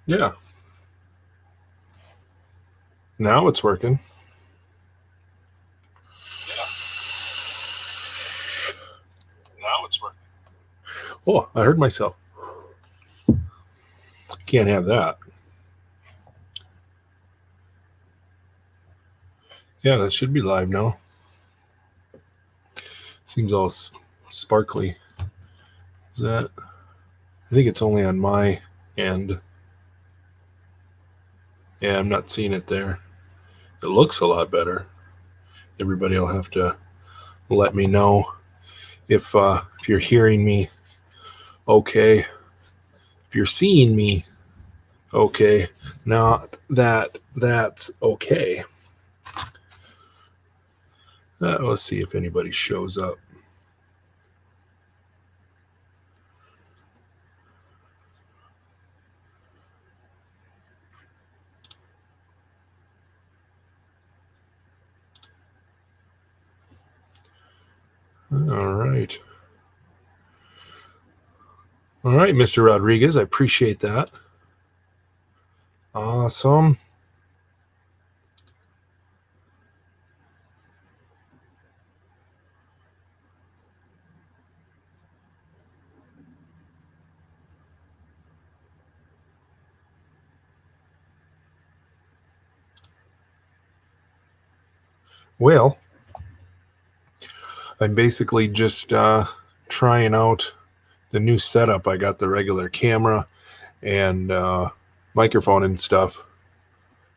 Yeah. Now it's working. Now it's working. Oh, I heard myself. Can't have that. Yeah, that should be live now. Seems all sparkly. Is that? I think it's only on my end. Yeah, I'm not seeing it there. It looks a lot better. Everybody will have to let me know if you're hearing me okay. If you're seeing me okay. Not that's okay. Let's see if anybody shows up. All right. All right, Mr. Rodriguez, I appreciate that. Awesome. Well, I'm basically just trying out the new setup. I got the regular camera and microphone and stuff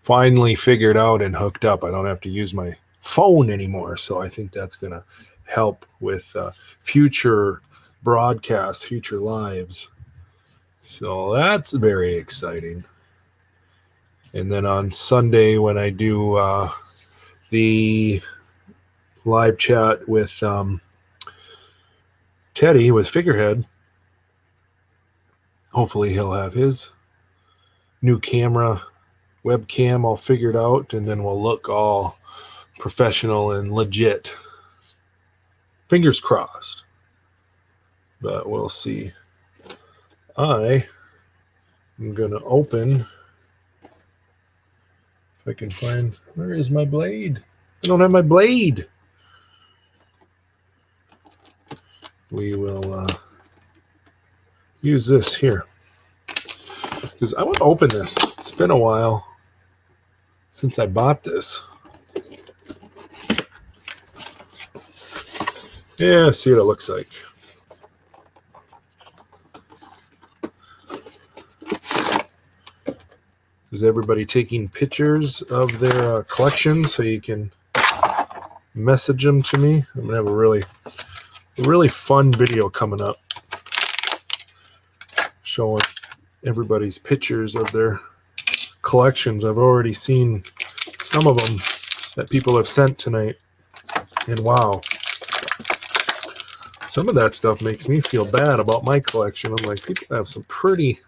finally figured out and hooked up. I don't have to use my phone anymore. So I think that's going to help with future broadcasts, future lives. So that's very exciting. And then on Sunday, when I do the live chat with Teddy with Figurehead, hopefully he'll have his new camera webcam all figured out, and then we'll look all professional and legit. Fingers crossed. But we'll see. I am going to open, if I can find, where is my blade? I don't have my blade. We will use this here, because I want to open this. It's been a while since I bought this. Yeah, see what it looks like. Is everybody taking pictures of their collections so you can message them to me? I'm going to have a really fun video coming up showing everybody's pictures of their collections. I've already seen some of them that people have sent tonight, and wow, some of that stuff makes me feel bad about my collection. I'm like, people have some pretty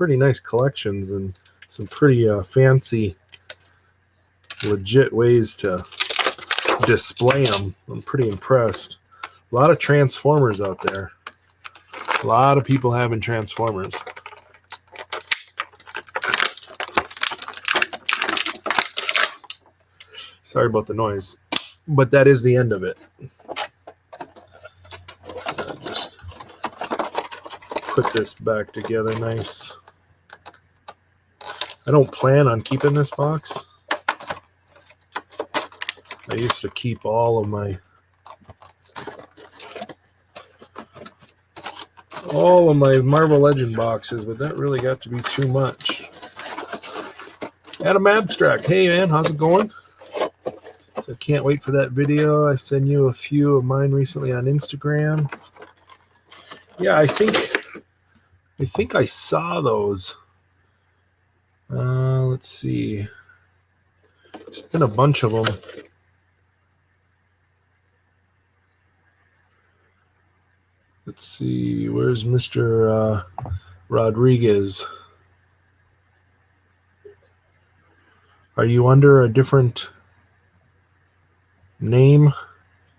nice collections and some pretty fancy, legit ways to display them. I'm pretty impressed. A lot of Transformers out there. A lot of people having Transformers. Sorry about the noise, but that is the end of it. Just put this back together nice. I don't plan on keeping this box. I used to keep all of my Marvel Legend boxes, but that really got to be too much. Adam Abstract, hey man, how's it going? So can't wait for that video. I sent you a few of mine recently on Instagram. Yeah, I think I saw those. Let's see. There's been a bunch of them. Let's see. Where's Mr. Rodriguez? Are you under a different name?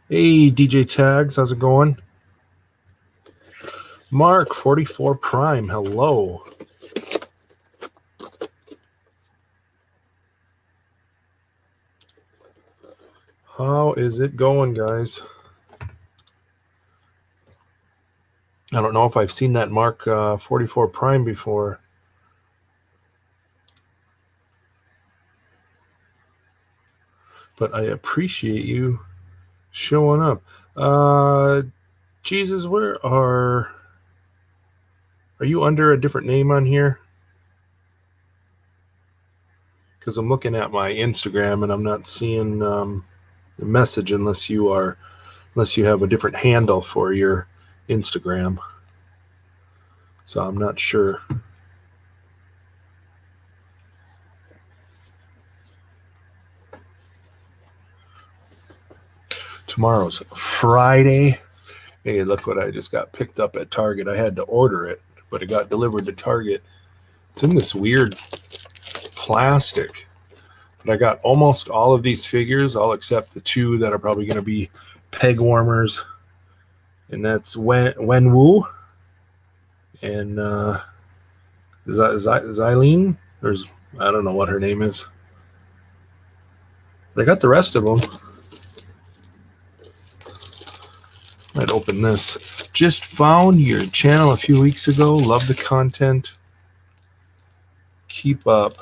Hey, DJ Tags, how's it going? Mark 44 Prime, hello. How is it going, guys? I don't know if I've seen that Mark 44 Prime before. But I appreciate you showing up. Jesus, where are you under a different name on here? Because I'm looking at my Instagram and I'm not seeing the message unless you have a different handle for your Instagram. So I'm not sure. Tomorrow's Friday. Hey, look what I just got picked up at Target. I had to order it, but it got delivered to Target. It's in this weird plastic. But I got almost all of these figures, all except the two that are probably going to be peg warmers. And that's Wenwu and Xylene. I don't know what her name is. But I got the rest of them. I'd open this. Just found your channel a few weeks ago. Love the content. Keep up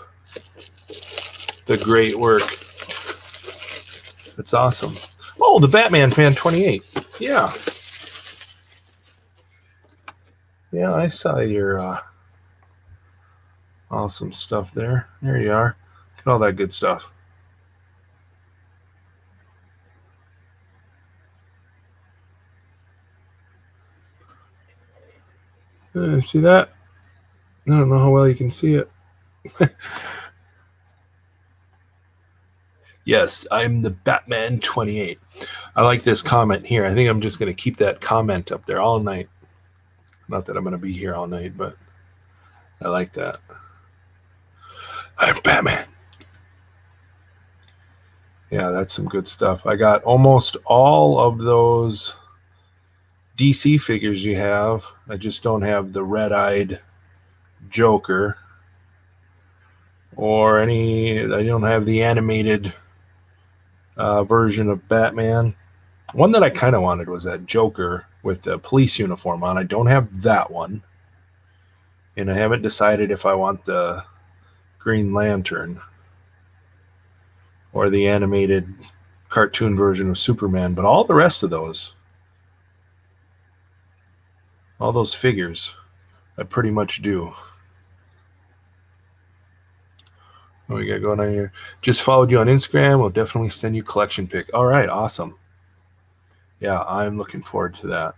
the great work. That's awesome. Oh, the Batman fan 28. Yeah. Yeah, I saw your awesome stuff there. There you are. Look at all that good stuff. See that? I don't know how well you can see it. Yes, I'm the Batman 28. I like this comment here. I think I'm just going to keep that comment up there all night. Not that I'm going to be here all night, but I like that. I'm Batman. Yeah, that's some good stuff. I got almost all of those DC figures you have. I just don't have the red-eyed Joker or I don't have the animated version of Batman. One that I kind of wanted was that Joker with the police uniform on. I don't have that one. And I haven't decided if I want the Green Lantern or the animated cartoon version of Superman. But all the rest of those, all those figures, I pretty much do. What we got going on here? Just followed you on Instagram. We'll definitely send you collection pic. All right, awesome. Yeah, I'm looking forward to that.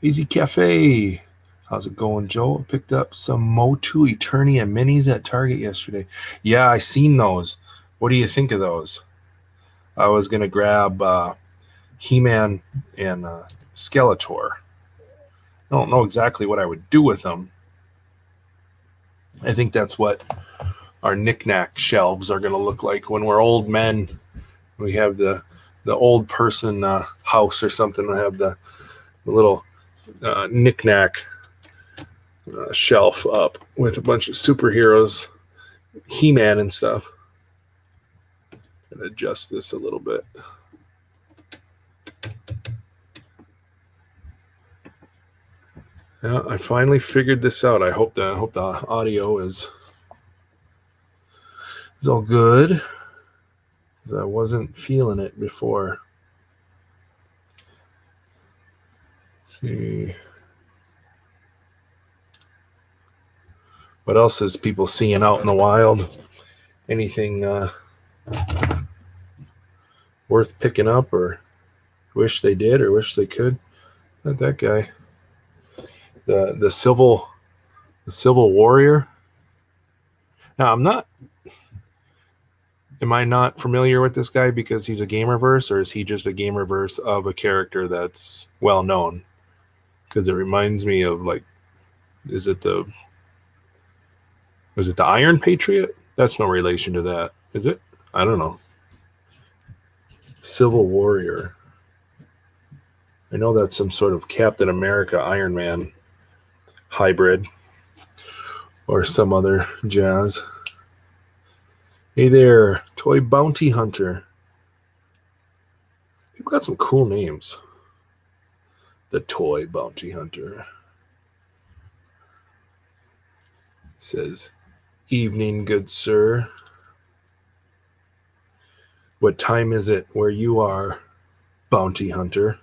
Easy Cafe. How's it going, Joe? I picked up some MOTU Eternia minis at Target yesterday. Yeah, I seen those. What do you think of those? I was going to grab He-Man and Skeletor. I don't know exactly what I would do with them. I think that's what our knick-knack shelves are going to look like when we're old men. We have the old person house or something. I have the little knick-knack shelf up with a bunch of superheroes, He-Man and stuff. And adjust this a little bit. Yeah, I finally figured this out. I hope the audio is all good, because I wasn't feeling it before. Let's see. What else is people seeing out in the wild? Anything worth picking up, or wish they did, or wish they could? Not that guy. The Civil Warrior. Now am I not familiar with this guy because he's a Gamerverse, or is he just a Gamerverse of a character that's well known? Because it reminds me of, like, is it the Was it the Iron Patriot? That's no relation to that, is it? I don't know. Civil Warrior. I know that's some sort of Captain America Iron Man hybrid or some other jazz. Hey there, Toy Bounty Hunter. People got some cool names. The Toy Bounty Hunter. Says, evening, good sir. What time is it where you are, Bounty Hunter?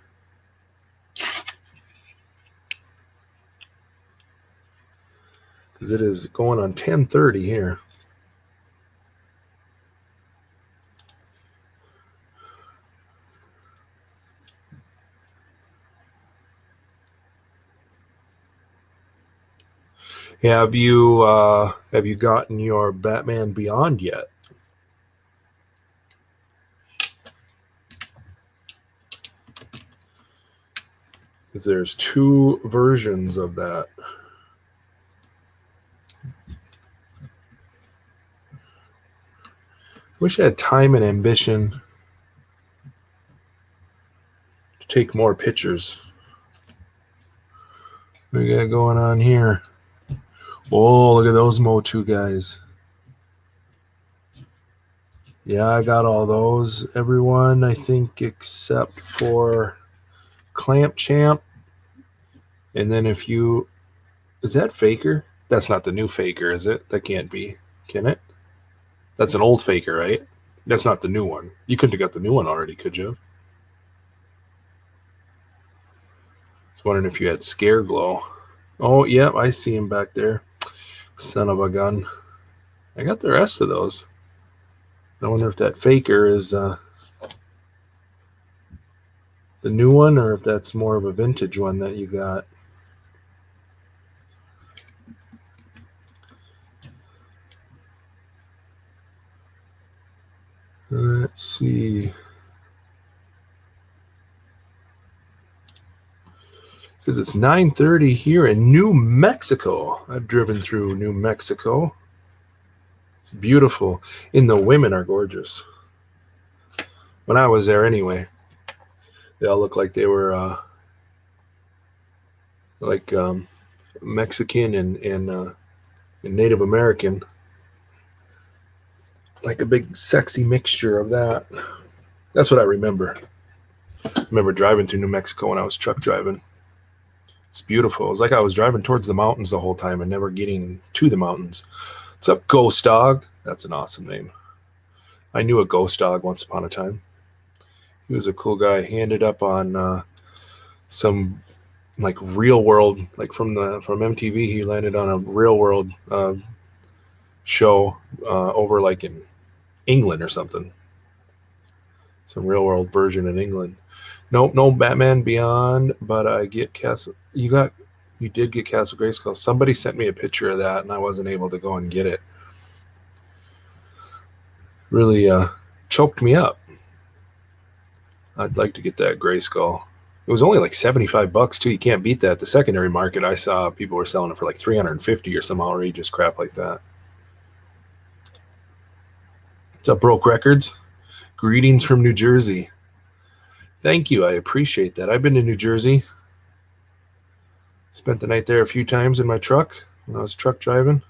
Because it is going on 10:30 here. Have you gotten your Batman Beyond yet? Because there's 2 versions of that. Wish I had time and ambition to take more pictures. What we got going on here? Oh, look at those MOTU guys. Yeah, I got all those. Everyone, I think, except for Clamp Champ. And then if you... Is that Faker? That's not the new Faker, is it? That can't be. Can it? That's an old Faker, right? That's not the new one. You couldn't have got the new one already, could you? I was wondering if you had Scare Glow. Oh, yep, I see him back there. Son of a gun. I got the rest of those. I wonder if that Faker is the new one or if that's more of a vintage one that you got. Let's see. It says it's 9:30 here in New Mexico. I've driven through New Mexico. It's beautiful. And the women are gorgeous. When I was there anyway, they all looked like they were Mexican and Native American. Like a big sexy mixture of that. That's what I remember. I remember driving through New Mexico when I was truck driving. It's beautiful. It was like I was driving towards the mountains the whole time and never getting to the mountains. What's up, Ghost Dog? That's an awesome name. I knew a Ghost Dog once upon a time. He was a cool guy. He ended up on some like real world, like from MTV. He landed on a real world show over like in England or something. Some real world version in England. Nope, no Batman Beyond, but I get Castle. You did get Castle Grayskull. Somebody sent me a picture of that, and I wasn't able to go and get it. Really choked me up. I'd like to get that Grayskull. It was only like $75 too. You can't beat that. The secondary market, I saw people were selling it for like $350 or some outrageous crap like that. What's up, Broke Records? Greetings from New Jersey. Thank you. I appreciate that. I've been to New Jersey. Spent the night there a few times in my truck when I was truck driving.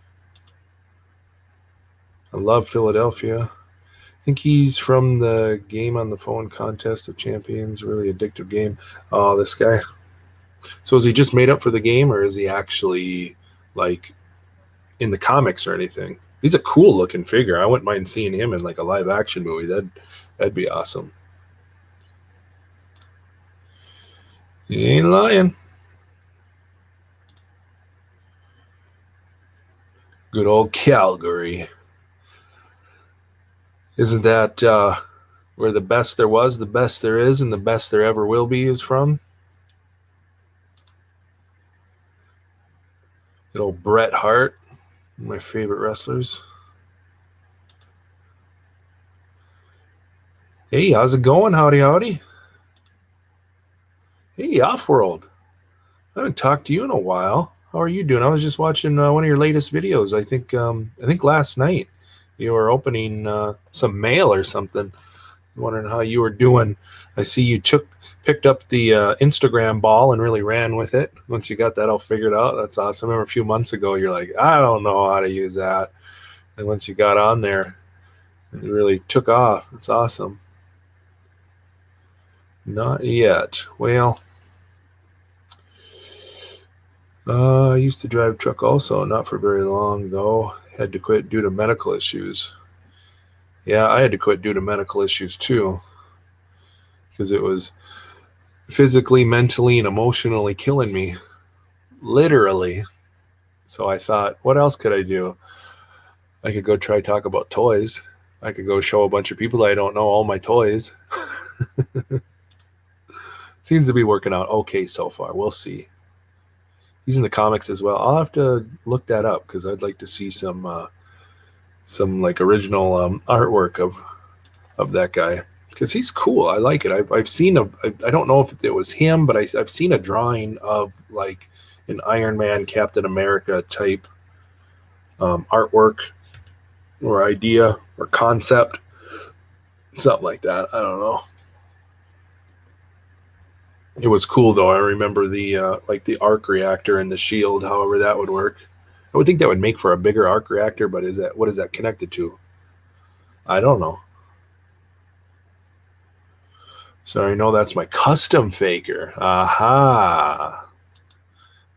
I love Philadelphia. I think he's from the Game on the Phone Contest of Champions. Really addictive game. Oh, this guy. So is he just made up for the game, or is he actually like in the comics or anything? He's a cool looking figure. I wouldn't mind seeing him in like a live action movie. That'd be awesome. He ain't lying. Good old Calgary. Isn't that where the best there was, the best there is, and the best there ever will be is from? Good old Bret Hart, one of my favorite wrestlers. Hey, how's it going? Howdy, howdy. Hey, Offworld. I haven't talked to you in a while. How are you doing? I was just watching one of your latest videos. I think last night you were opening some mail or something. Wondering how you were doing. I see you picked up the Instagram ball and really ran with it. Once you got that all figured out, that's awesome. I remember a few months ago, you're like, I don't know how to use that. And once you got on there, it really took off. It's awesome. Not yet. Well, I used to drive truck also, not for very long though. Had to quit due to medical issues. Yeah, I had to quit due to medical issues too, because it was physically, mentally, and emotionally killing me, literally. So I thought, what else could I do? I could go try talk about toys. I could go show a bunch of people I don't know all my toys. Seems to be working out okay so far. We'll see. He's in the comics as well. I'll have to look that up because I'd like to see some like original artwork of that guy, because he's cool. I like it. I've seen I don't know if it was him, but I've seen a drawing of like an Iron Man, Captain America type artwork or idea or concept, something like that. I don't know. It was cool though. I remember the like the arc reactor and the shield, however that would work. I would think that would make for a bigger arc reactor, but what is that connected to? I don't know. So I know that's my custom faker. Aha.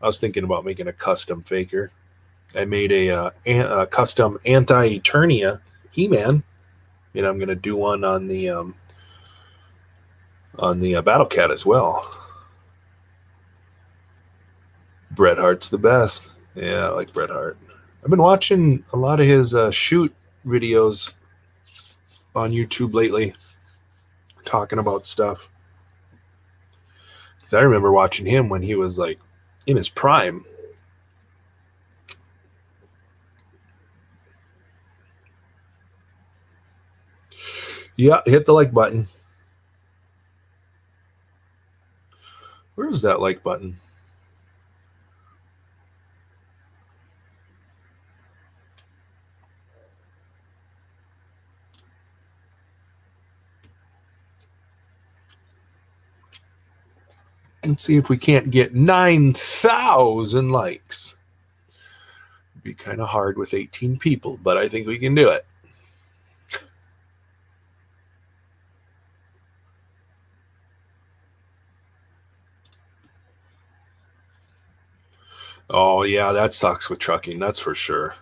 I was thinking about making a custom faker. I made a custom anti-Eternia He-Man, and I'm going to do one on the Battle Cat as well. Bret Hart's the best. Yeah, I like Bret Hart. I've been watching a lot of his shoot videos on YouTube lately, talking about stuff. Because I remember watching him when he was like in his prime. Yeah, hit the like button. Where is that like button? Let's see if we can't get 9,000 likes. It'd be kind of hard with 18 people, but I think we can do it. Oh, yeah, that sucks with trucking. That's for sure.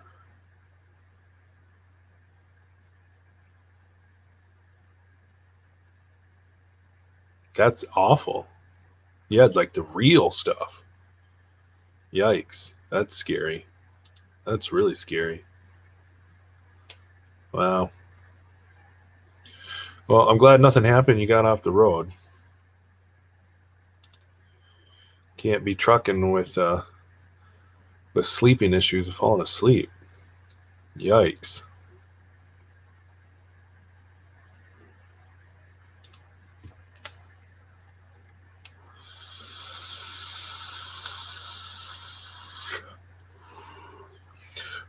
That's awful. You had like the real stuff. Yikes. That's scary. That's really scary. Wow. Well, I'm glad nothing happened. You got off the road. Can't be trucking with sleeping issues and falling asleep. Yikes.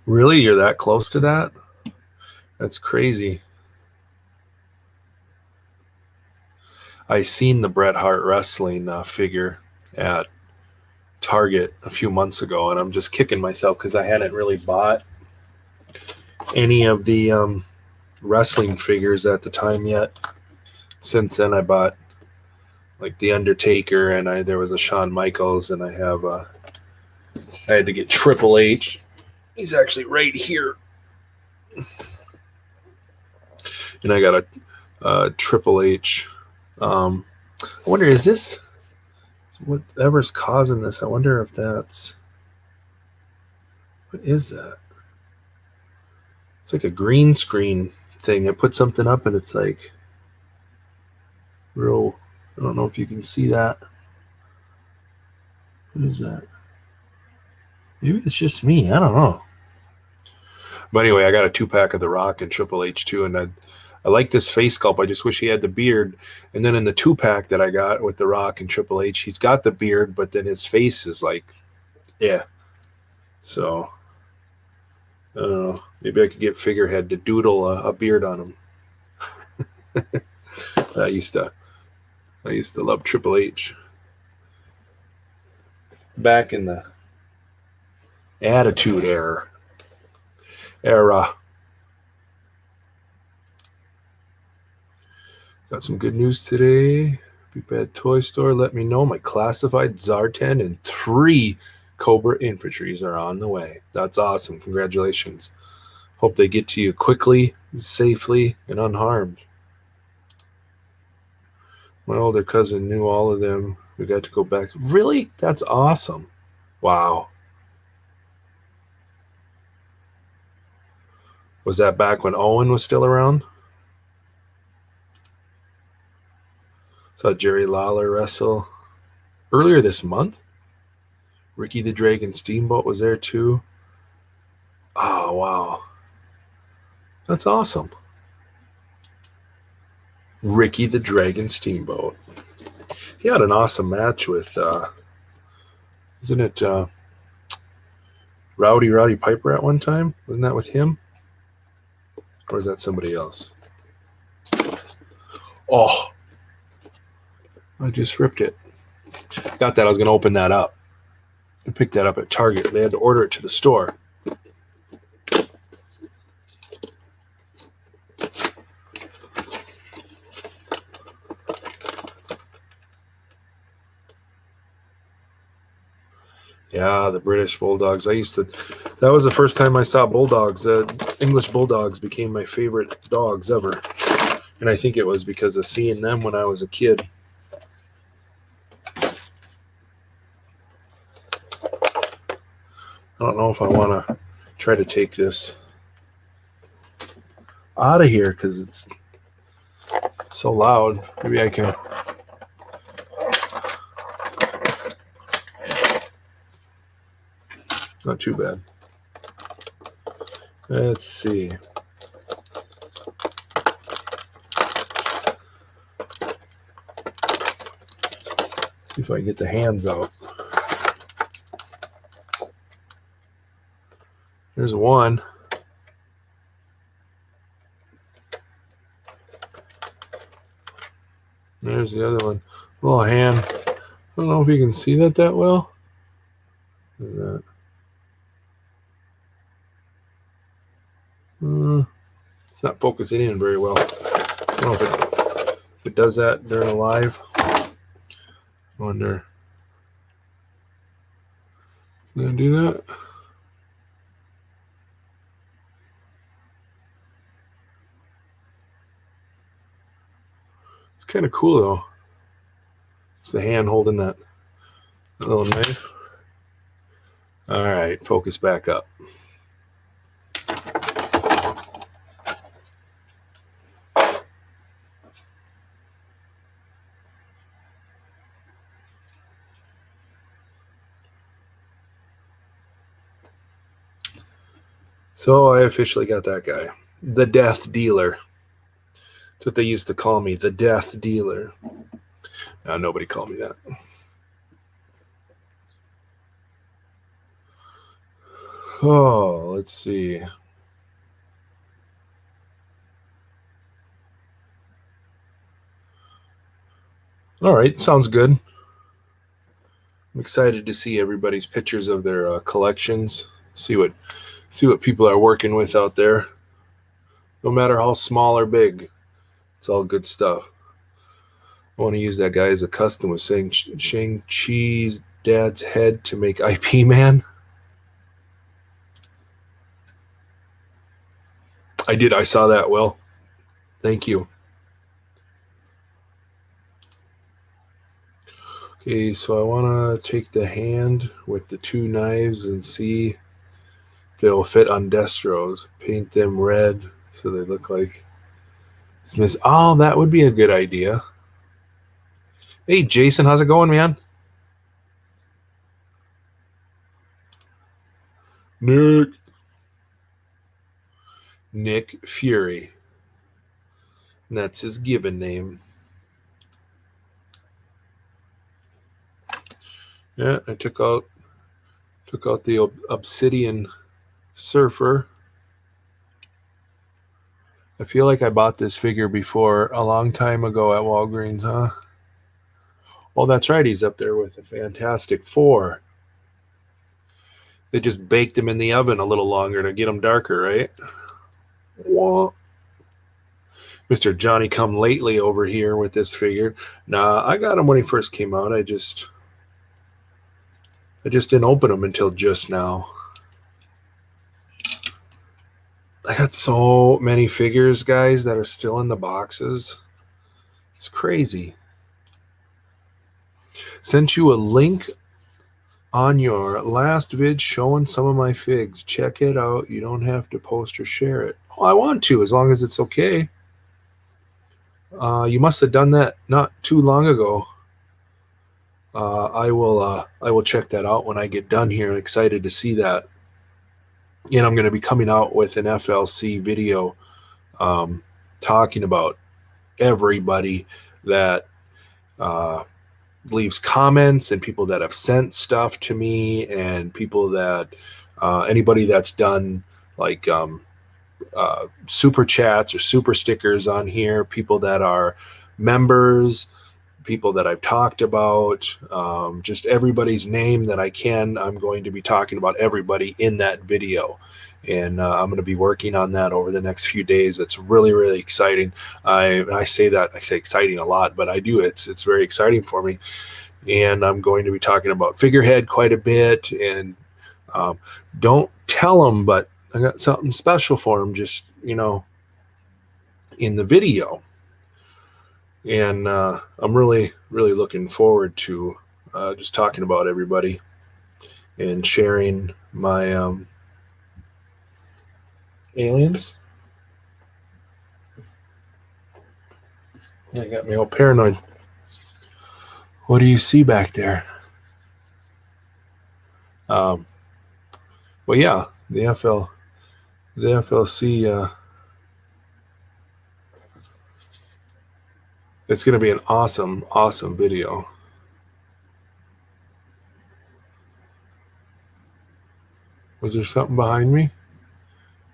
Really? You're that close to that? That's crazy. I seen the Bret Hart wrestling figure at Target a few months ago, and I'm just kicking myself because I hadn't really bought any of the wrestling figures at the time yet. Since then, I bought like the Undertaker, and there was a Shawn Michaels, and I had to get Triple H. He's actually right here, and I got a Triple H. I wonder, is this whatever's causing this? I wonder if that's, what is that? It's like a green screen thing. I put something up and it's like real. I don't know if you can see that. What is that? Maybe it's just me. I don't know. But anyway, I got a 2-pack of The Rock and Triple H too, and I like this face sculpt. I just wish he had the beard. And then in the 2-pack that I got with The Rock and Triple H, he's got the beard, but then his face is like, yeah. So I don't know. Maybe I could get Figurehead to doodle a beard on him. I used to love Triple H back in the Attitude Era. Got some good news today. Big Bad Toy Store let me know my classified Zartan and 3 Cobra Infantries are on the way. That's awesome. Congratulations. Hope they get to you quickly, safely, and unharmed. My older cousin knew all of them. We got to go back. Really? That's awesome. Wow. Was that back when Owen was still around? Saw Jerry Lawler wrestle earlier this month. Ricky the Dragon Steamboat was there too. Oh, wow. That's awesome. Ricky the Dragon Steamboat. He had an awesome match with, isn't it Rowdy Piper at one time? Wasn't that with him? Or is that somebody else? Oh, I just ripped it. Got that. I was going to open that up. I picked that up at Target. They had to order it to the store. Yeah, the British Bulldogs. That was the first time I saw Bulldogs. The English Bulldogs became my favorite dogs ever. And I think it was because of seeing them when I was a kid. I don't know if I want to try to take this out of here because it's so loud. Maybe I can. Not too bad. Let's see. See if I can get the hands out. There's one. There's the other one. Little hand. I don't know if you can see that well. Look at that. It's not focusing in very well. I don't know if it does that during a live. I wonder. Can I do that? It's kind of cool though. It's the hand holding that little knife. All right, focus back up. So I officially got that guy. The Death Dealer. That's what they used to call me, the Death Dealer. Now nobody called me that. Oh, let's see. All right, sounds good. I'm excited to see everybody's pictures of their collections. See what people are working with out there. No matter how small or big, it's all good stuff. I want to use that guy as a custom with saying Shang-Chi's dad's head to make IP Man. I did. I saw that, Will. Thank you. Okay, so I want to take the hand with the 2 knives and see if they'll fit on Destro's. Paint them red so they look like it's miss. Oh, that would be a good idea. Hey, Jason, how's it going, man? Nick Fury. And that's his given name. Yeah, I took out Took out the obsidian surfer. I feel like I bought this figure before a long time ago at Walgreens, huh? Oh, that's right. He's up there with the Fantastic Four. They just baked him in the oven a little longer to get him darker, right? Wah. Mr. Johnny Come Lately over here with this figure. Nah, I got him when he first came out. I just didn't open him until just now. I got so many figures, guys, that are still in the boxes. It's crazy. Sent you a link on your last vid showing some of my figs. Check it out. You don't have to post or share it. Oh, I want to, as long as it's okay. You must have done that not too long ago. I will check that out when I get done here. I'm excited to see that. And I'm going to be coming out with an FLC video talking about everybody that leaves comments and people that have sent stuff to me and people that anybody that's done like super chats or super stickers on here, people that are members, people that I've talked about, just everybody's name that I can. I'm going to be talking about everybody in that video. And I'm going to be working on that over the next few days. It's really, really exciting. I say exciting a lot, but I do. It's very exciting for me. And I'm going to be talking about Figurehead quite a bit. And don't tell them, but I got something special for them, just, in the video. And I'm really, really looking forward to just talking about everybody and sharing my aliens. They got me all paranoid. What do you see back there? Well, yeah, the FLC. It's going to be an awesome, awesome video. Was there something behind me?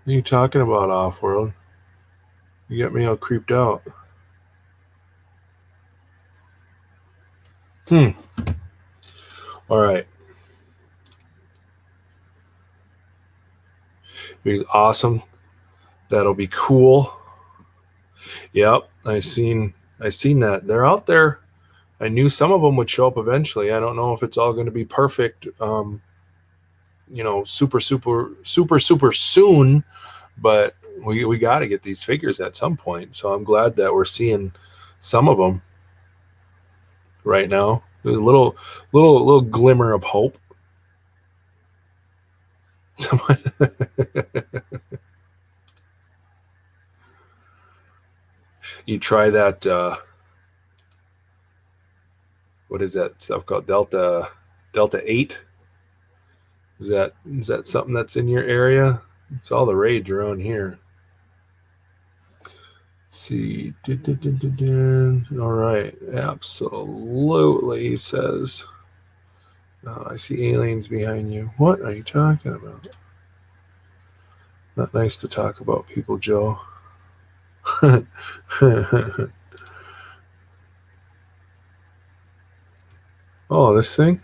What are you talking about, Off-World? You got me all creeped out. All right. It's awesome. That'll be cool. Yep, I seen that. They're out there. I knew some of them would show up eventually. I don't know if it's all going to be perfect, super soon, but we got to get these figures at some point. So I'm glad that we're seeing some of them right now. There's a little glimmer of hope. You try that. What is that stuff called? Delta 8. Is that something that's in your area? It's all the rage around here. Let's see. All right. Absolutely, he says. Oh, I see aliens behind you. What are you talking about? Not nice to talk about people, Joe. Oh, this thing?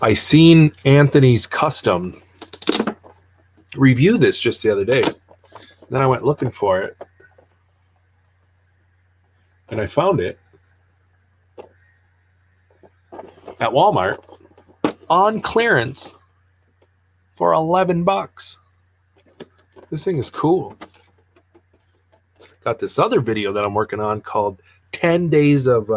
I seen Anthony's Custom review this just the other day. Then I went looking for it. And I found it at Walmart on clearance for $11. This thing is cool. Got this other video that I'm working on called 10 Days of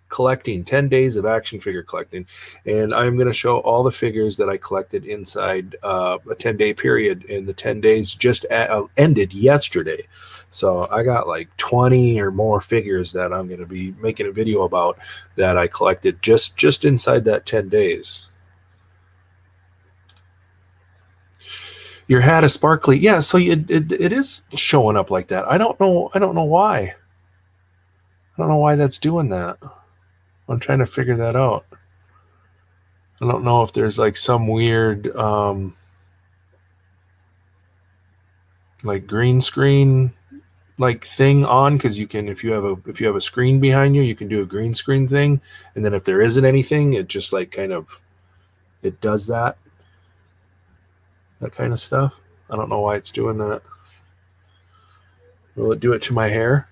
Collecting, 10 Days of Action Figure Collecting. And I'm going to show all the figures that I collected inside a 10-day period. And the 10 days just ended yesterday. So I got like 20 or more figures that I'm going to be making a video about that I collected just inside that 10 days. Your hat is sparkly. Yeah, so it is showing up like that. I don't know why. I don't know why that's doing that. I'm trying to figure that out. I don't know if there's like some weird like green screen like thing on, because you can, if you have a screen behind you, you can do a green screen thing, and then if there isn't anything, it just like kind of, it does that kind of stuff. I don't know why it's doing that. Will it do it to my hair?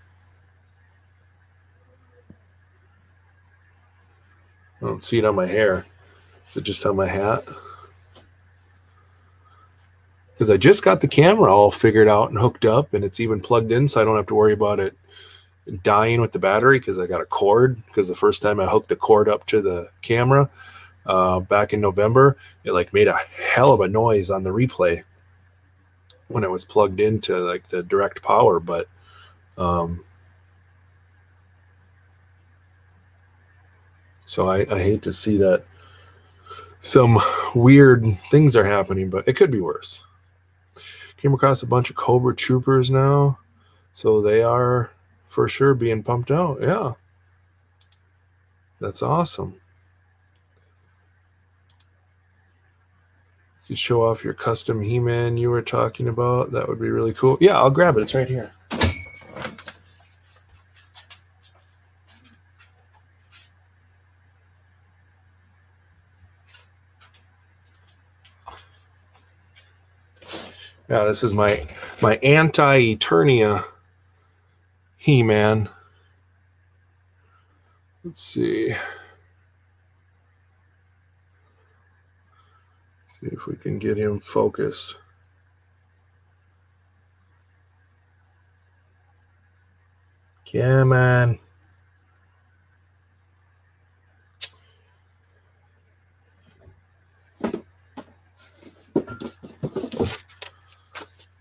I don't see it on my hair. Is it just on my hat? Because I just got the camera all figured out and hooked up, and it's even plugged in, so I don't have to worry about it dying with the battery, because I got a cord. Because the first time I hooked the cord up to the camera back in November, it like made a hell of a noise on the replay when it was plugged into like the direct power. But so I hate to see that some weird things are happening, but it could be worse. Came across a bunch of Cobra Troopers now, so they are for sure being pumped out. Yeah, that's awesome. You show off your custom He-Man you were talking about. That would be really cool. Yeah, I'll grab it. It's right here. Yeah, this is my anti-Eternia He-Man. Let's see. See if we can get him focused. Come on.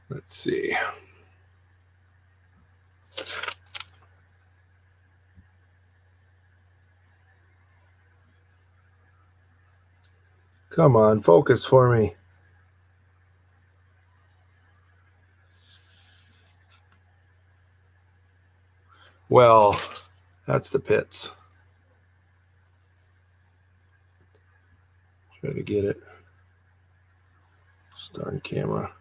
Let's see. Come on, focus for me. Well, that's the pits. Try to get it. Starting camera.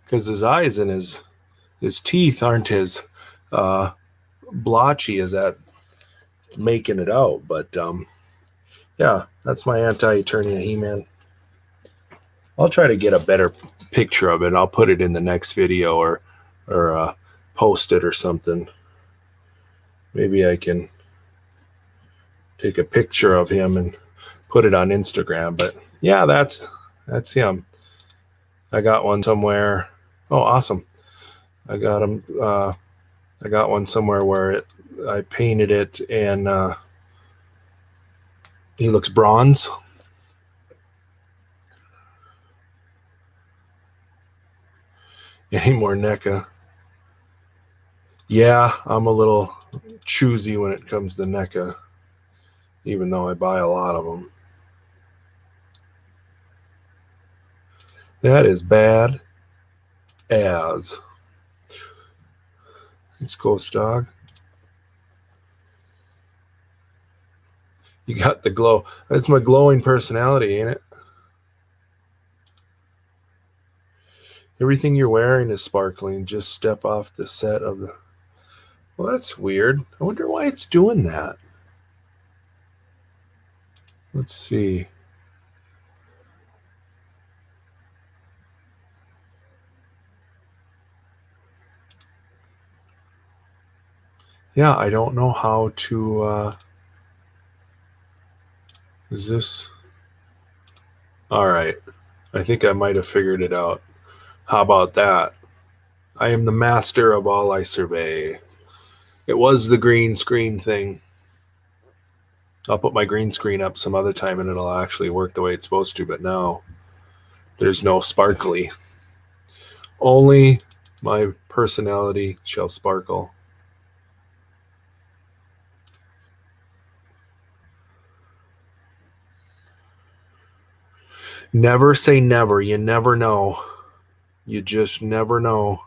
Because his eyes and his teeth aren't as blotchy as that making it out. But yeah, that's my anti-Eternia He-Man. I'll try to get a better picture of it. I'll put it in the next video or post it or something. Maybe I can take a picture of him and put it on Instagram. But yeah, that's him. I got one somewhere. Oh, awesome. I got him. I got one somewhere where I painted it, and he looks bronze. Any more NECA? Yeah, I'm a little choosy when it comes to NECA, even though I buy a lot of them. That is bad as. It's Ghost Dog. You got the glow. That's my glowing personality, ain't it? Everything you're wearing is sparkling. Just step off the set of the... Well, that's weird. I wonder why it's doing that. Let's see. Yeah, I don't know how to... Is this... All right. I think I might have figured it out. How about that? I am the master of all I survey. It was the green screen thing. I'll put my green screen up some other time and it'll actually work the way it's supposed to, but now there's no sparkly. Only my personality shall sparkle. Never say never. You never know. You just never know.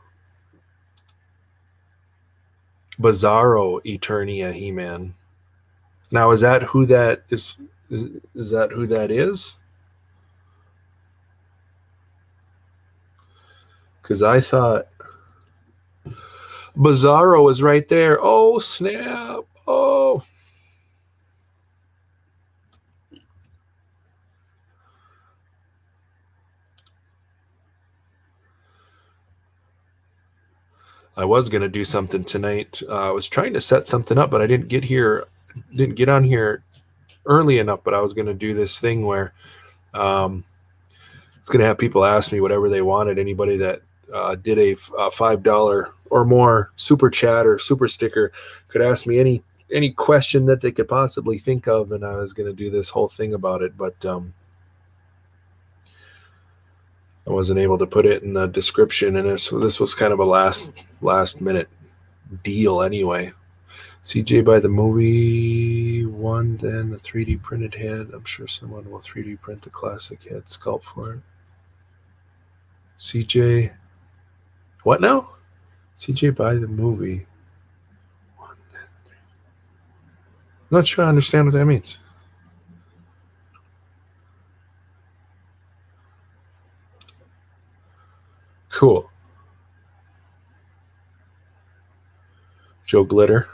Bizarro Eternia He-Man. Now, is that who that is? Is that who that is? Because I thought Bizarro is right there. Oh, snap. Oh. I was going to do something tonight. I was trying to set something up, but I didn't get on here early enough. But I was going to do this thing where it's going to have people ask me whatever they wanted. Anybody that did a $5 or more super chat or super sticker could ask me any question that they could possibly think of, and I was going to do this whole thing about it, but I wasn't able to put it in the description, and so this was kind of a last minute deal anyway. CJ by the movie one, then the 3D printed head. I'm sure someone will 3D print the classic head sculpt for it. CJ, what now? CJ by the movie one, then 3. I'm not sure I understand what that means. Cool. Joe Glitter.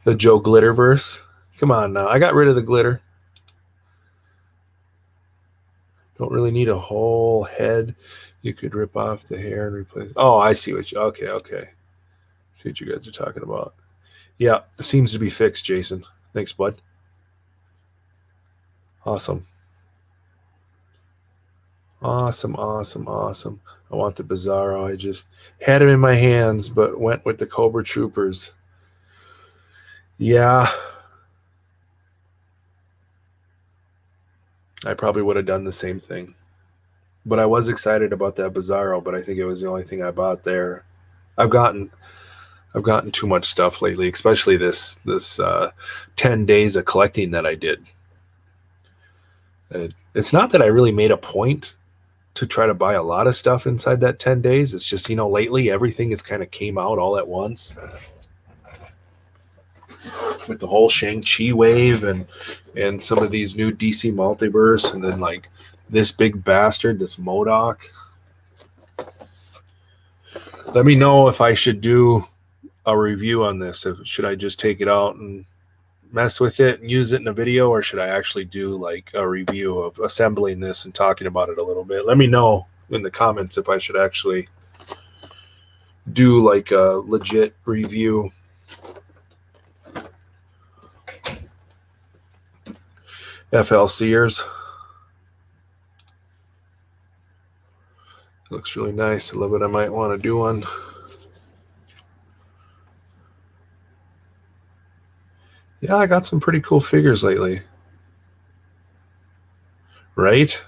The Joe Glitterverse. Come on now. I got rid of the glitter. Don't really need a whole head. You could rip off the hair and replace. Oh, I see what you. Okay. See what you guys are talking about. Yeah, it seems to be fixed, Jason. Thanks, bud. Awesome. Awesome. I want the Bizarro. I just had him in my hands, but went with the Cobra Troopers. Yeah. I probably would have done the same thing. But I was excited about that Bizarro, but I think it was the only thing I bought there. I've gotten too much stuff lately, especially this 10 days of collecting that I did. It's not that I really made a point to try to buy a lot of stuff inside that 10 days. It's just, lately everything has kind of came out all at once. With the whole Shang-Chi wave and some of these new DC Multiverse, and then like this big bastard, this MODOK. Let me know if I should do a review on this. Should I just take it out and mess with it and use it in a video, or should I actually do like a review of assembling this and talking about it a little bit? Let me know in the comments if I should actually do like a legit review. FL Sears. Looks really nice. A little bit I might want to do one. Yeah, I got some pretty cool figures lately. Right?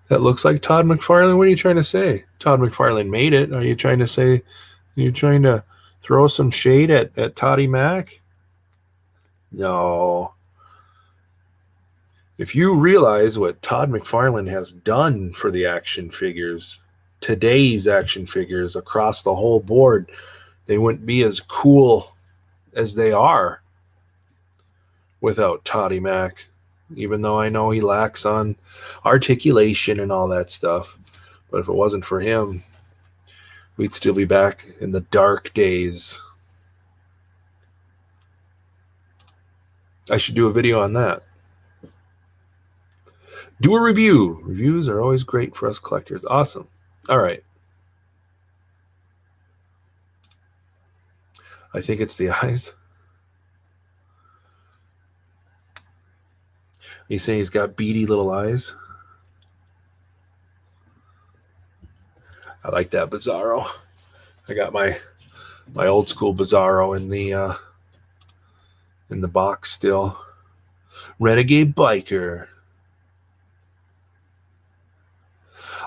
That looks like Todd McFarlane. What are you trying to say? Todd McFarlane made it. Are you trying to throw some shade at Toddy Mac? No. If you realize what Todd McFarlane has done for the action figures, today's action figures across the whole board, they wouldn't be as cool as they are without Toddy Mac. Even though I know he lacks on articulation and all that stuff. But if it wasn't for him, we'd still be back in the dark days. I should do a video on that. Do a review. Reviews are always great for us collectors. Awesome. All right. I think it's the eyes. You say he's got beady little eyes? I like that Bizarro. I got my old school Bizarro in the box still. Renegade Biker.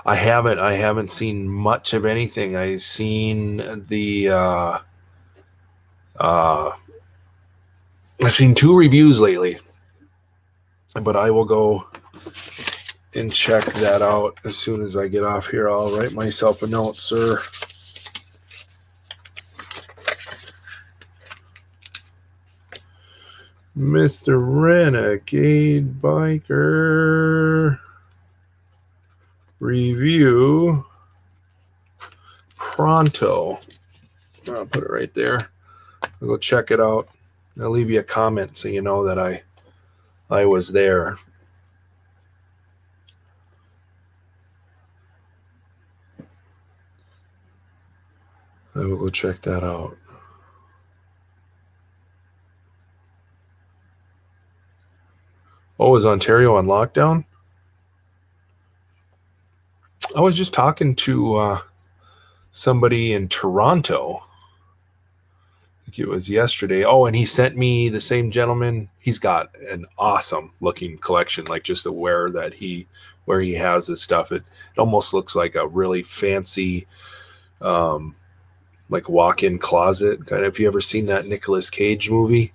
I haven't seen much of anything. I've seen I've seen 2 reviews lately. But I will go and check that out as soon as I get off here. I'll write myself a note, sir. Mr. Renegade Biker review pronto. I'll put it right there. I'll go check it out. I'll leave you a comment so you know that I was there. I will go check that out. Oh, is Ontario on lockdown? I was just talking to somebody in Toronto. I think it was yesterday. Oh, and he sent me, the same gentleman. He's got an awesome looking collection, like just where he has this stuff. It almost looks like a really fancy, like walk-in closet kind of. If you ever seen that Nicolas Cage movie,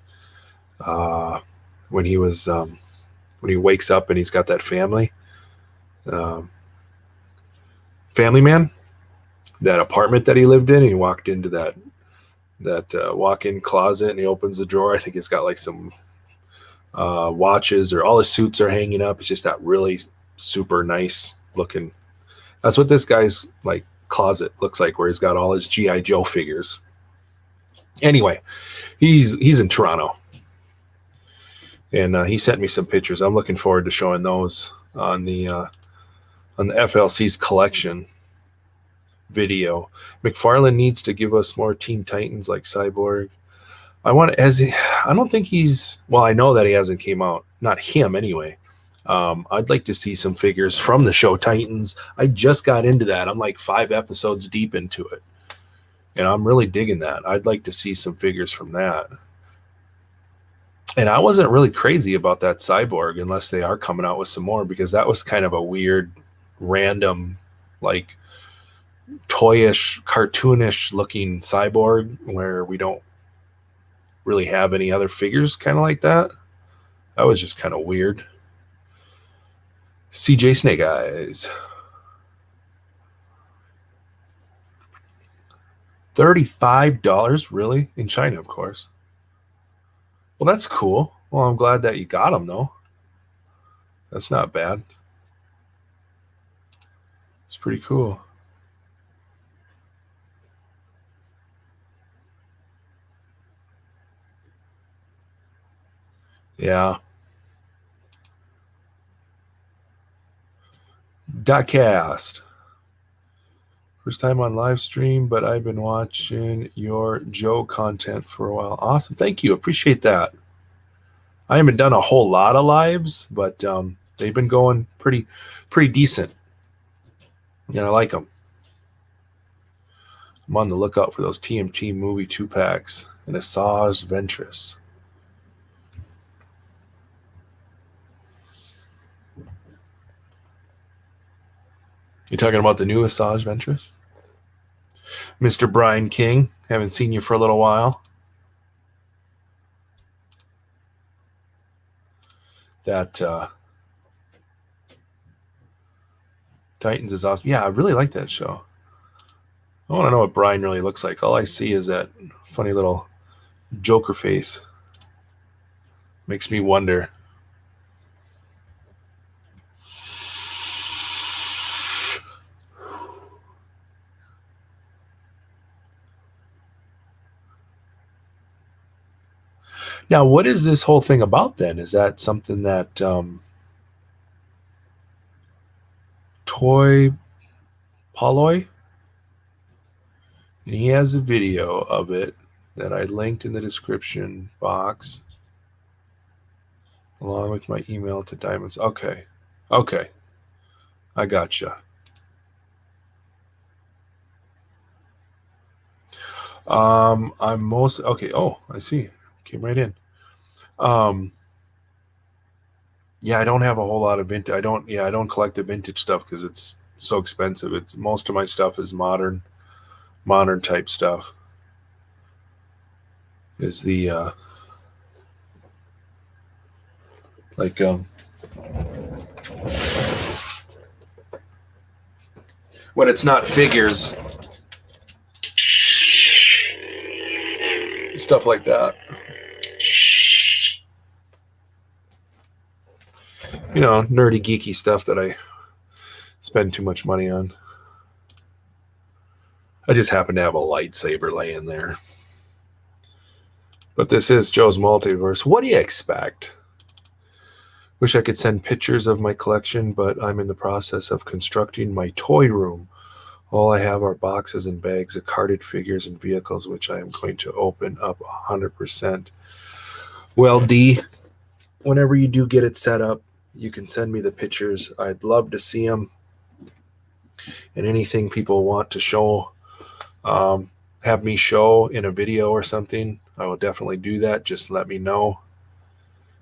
when he wakes up and he's got that family man, that apartment that he lived in, and he walked into that walk-in closet and he opens the drawer. I think it's got like some watches, or all his suits are hanging up. It's just that really super nice looking. That's what this guy's like closet looks like, where he's got all his G.I. Joe figures. Anyway, he's in Toronto, and he sent me some pictures. I'm looking forward to showing those on the FLC's collection video. Mcfarlane needs to give us more Teen Titans like Cyborg. I don't think he's, well, I know that he hasn't came out, not him anyway. I'd like to see some figures from the show Titans. I just got into that. I'm like 5 episodes deep into it, and I'm really digging that. I'd like to see some figures from that. And I wasn't really crazy about that Cyborg, unless they are coming out with some more, because that was kind of a weird, random, like toyish, cartoonish looking Cyborg, where we don't really have any other figures kind of like that. That was just kind of weird. CJ Snake Eyes. $35, really? In China, of course. Well, that's cool. Well, I'm glad that you got them, though. That's not bad. It's pretty cool. Yeah. Dotcast. First time on live stream, but I've been watching your Joe content for a while. Awesome. Thank you. Appreciate that. I haven't done a whole lot of lives, but they've been going pretty decent. And I like them. I'm on the lookout for those TMT movie 2-packs and Asajj Ventress. You talking about the new Asajj Ventress? Mr. Brian King, haven't seen you for a little while. That Titans is awesome. Yeah, I really like that show. I want to know what Brian really looks like. All I see is that funny little Joker face. Makes me wonder. Now, what is this whole thing about then? Is that something that Toy Polloy? And he has a video of it that I linked in the description box, along with my email to Diamonds. Okay. I gotcha. I'm most okay. Oh, I see. Came right in. Yeah, I don't have a whole lot of vintage. I don't collect the vintage stuff because it's so expensive. It's most of my stuff is modern type stuff. Is the like when it's not figures, stuff like that. You know, nerdy, geeky stuff that I spend too much money on. I just happen to have a lightsaber laying there. But this is Joe's Multiverse. What do you expect? Wish I could send pictures of my collection, but I'm in the process of constructing my toy room. All I have are boxes and bags of carded figures and vehicles, which I am going to open up 100%. Well, D, whenever you do get it set up, you can send me the pictures. I'd love to see them. And anything people want to show, have me show in a video or something, I will definitely do that. Just let me know.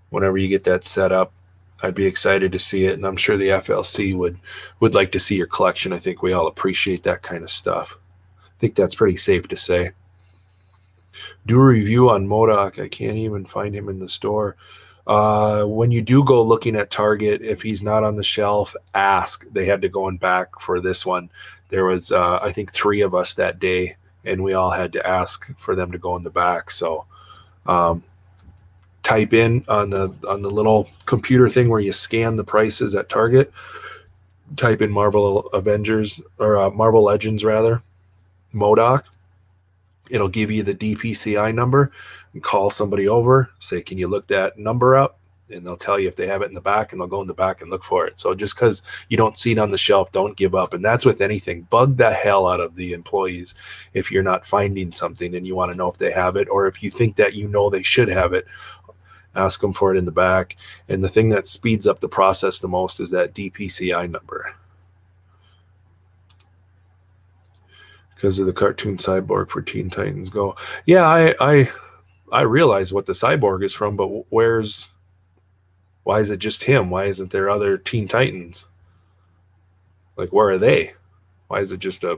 Whenever you get that set up, I'd be excited to see it, and I'm sure the FLC would like to see your collection. I think we all appreciate that kind of stuff. I think that's pretty safe to say. Do a review on MODOK. I can't even find him in the store. When you do go looking at Target, if he's not on the shelf, ask. They had to go in back for this one. There was, I think, 3 of us that day, and we all had to ask for them to go in the back. So type in on the little computer thing where you scan the prices at Target, type in Marvel Avengers, or Marvel Legends rather, MODOK. It'll give you the DPCI number, and call somebody over, say, can you look that number up? And they'll tell you if they have it in the back, and they'll go in the back and look for it. So just because you don't see it on the shelf, don't give up. And that's with anything. Bug the hell out of the employees if you're not finding something and you want to know if they have it, or if you think that you know they should have it, ask them for it in the back. And the thing that speeds up the process the most is that DPCI number. Because of the cartoon cyborg for Teen Titans Go. Yeah, I realize what the cyborg is from, but why is it just him? Why isn't there other Teen Titans? Like, where are they? Why is it just I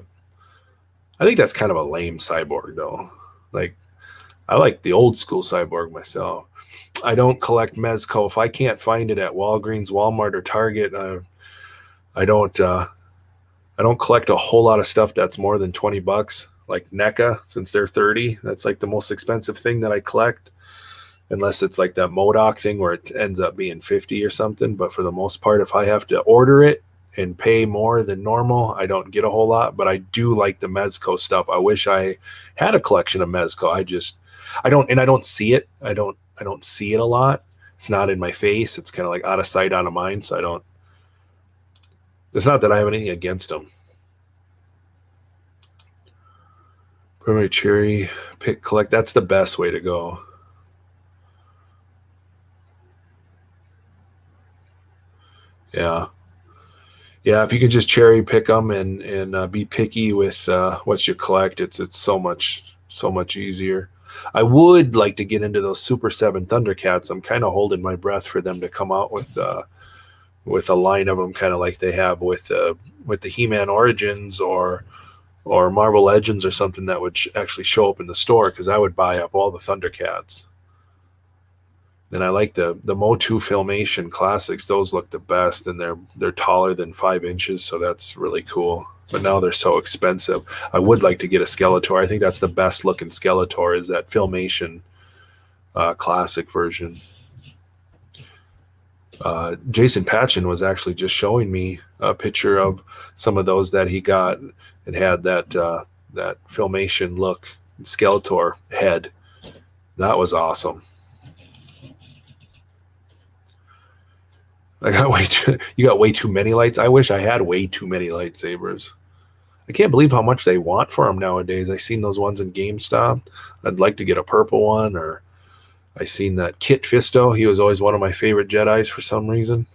think that's kind of a lame cyborg, though. Like, I like the old school cyborg myself. I don't collect Mezco. If I can't find it at Walgreens, Walmart, or Target, I don't collect a whole lot of stuff that's more than $20. Like NECA, since they're $30, that's like the most expensive thing that I collect. Unless it's like that MODOK thing where it ends up being $50 or something. But for the most part, if I have to order it and pay more than normal, I don't get a whole lot. But I do like the Mezco stuff. I wish I had a collection of Mezco. I don't see it. I don't see it a lot. It's not in my face. It's kind of like out of sight, out of mind. So it's not that I have anything against them. Primary cherry pick collect. That's the best way to go. Yeah. If you can just cherry pick them and be picky with what you collect, it's so much easier. I would like to get into those Super 7 Thundercats. I'm kind of holding my breath for them to come out with a line of them, kind of like they have with the He-Man Origins or Marvel Legends or something that would actually show up in the store, because I would buy up all the Thundercats. And I like the MOTU Filmation Classics. Those look the best, and they're taller than 5 inches, so that's really cool. But now they're so expensive. I would like to get a Skeletor. I think that's the best looking Skeletor, is that Filmation classic version. Jason Patchen was actually just showing me a picture of some of those that he got. It had that Filmation look Skeletor head. That was awesome. You got way too many lights. I wish I had way too many lightsabers. I can't believe how much they want for them nowadays. I seen those ones in GameStop. I'd like to get a purple one, or I seen that Kit Fisto. He was always one of my favorite Jedis for some reason.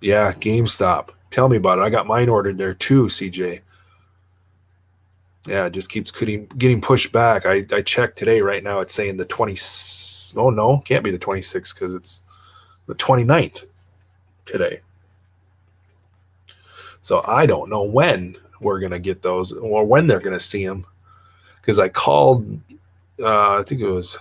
Yeah, GameStop. Tell me about it. I got mine ordered there too, CJ. Yeah, it just keeps getting pushed back. I checked today. Right now it's saying the 20. Oh, no, can't be the 26th because it's the 29th today. So I don't know when we're going to get those, or when they're going to see them. Because I called, I think it was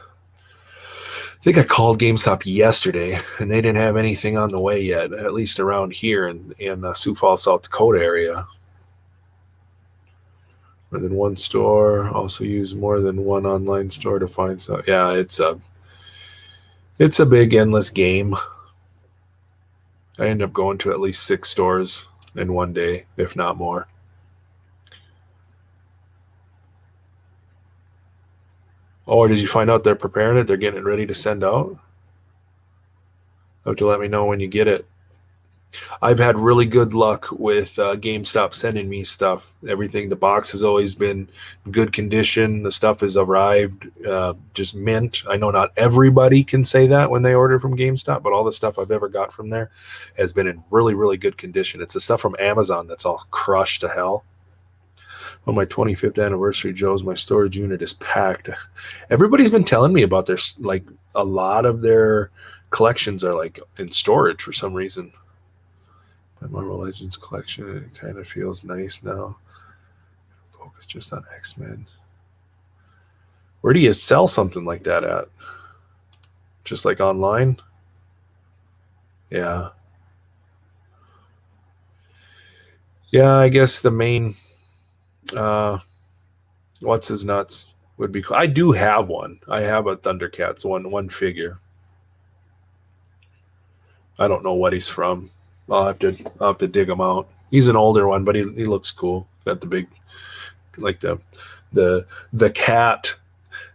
think I called GameStop yesterday, and they didn't have anything on the way yet, at least around here in Sioux Falls, South Dakota area. More than one store. Also use more than one online store to find stuff. Yeah, it's a big endless game. I end up going to at least 6 stores in one day, if not more. Oh, did you find out they're preparing it? They're getting it ready to send out? You have to let me know when you get it. I've had really good luck with GameStop sending me stuff. Everything, the box has always been good condition. The stuff has arrived just mint. I know not everybody can say that when they order from GameStop, but all the stuff I've ever got from there has been in really, really good condition. It's the stuff from Amazon that's all crushed to hell. On my 25th anniversary, Joe's, my storage unit is packed. Everybody's been telling me about their, like, a lot of their collections are like in storage for some reason. My Marvel Legends collection, it kind of feels nice now. Focus just on X-Men. Where do you sell something like that at? Just like online? Yeah. Yeah, I guess the main what's his nuts would be cool. I do have one. I have a Thundercats one figure. I don't know what he's from. I'll have to dig him out. He's an older one, but he looks cool. Got the big, like the cat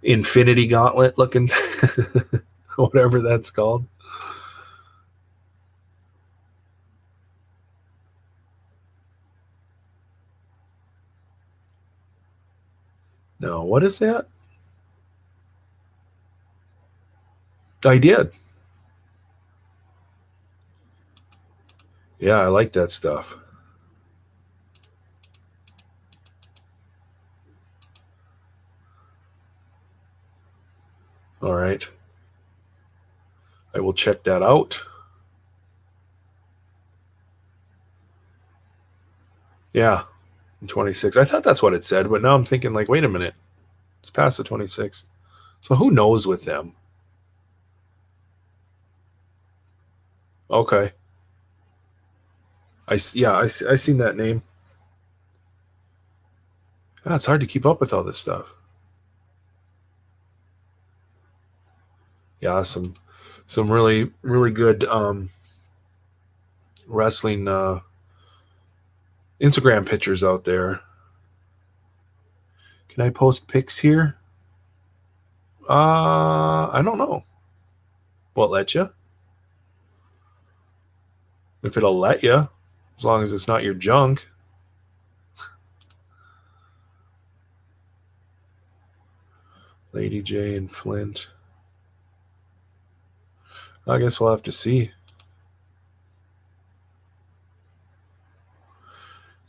Infinity Gauntlet looking, whatever that's called. No, what is that? I did. Yeah, I like that stuff. All right. I will check that out. Yeah, 26. I thought that's what it said, but now I'm thinking, like, wait a minute. It's past the 26th. So who knows with them? Okay. I seen that name. Ah, it's hard to keep up with all this stuff. Yeah, some really really good wrestling Instagram pictures out there. Can I post pics here? I don't know. Will it let you? If it'll let you, as long as it's not your junk. Lady J and Flint. I guess we'll have to see.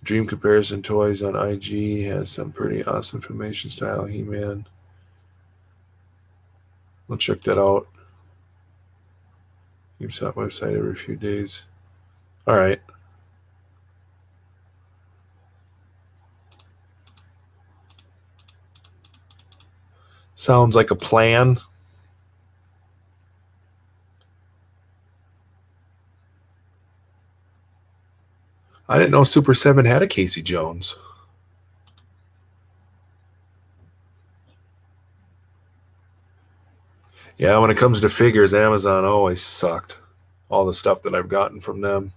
Dream Comparison Toys on IG has some pretty awesome Filmation style He-Man. We'll check that out. Keeps that website every few days. All right. Sounds like a plan. I didn't know Super 7 had a Casey Jones. Yeah, when it comes to figures, Amazon always sucked. All the stuff that I've gotten from them.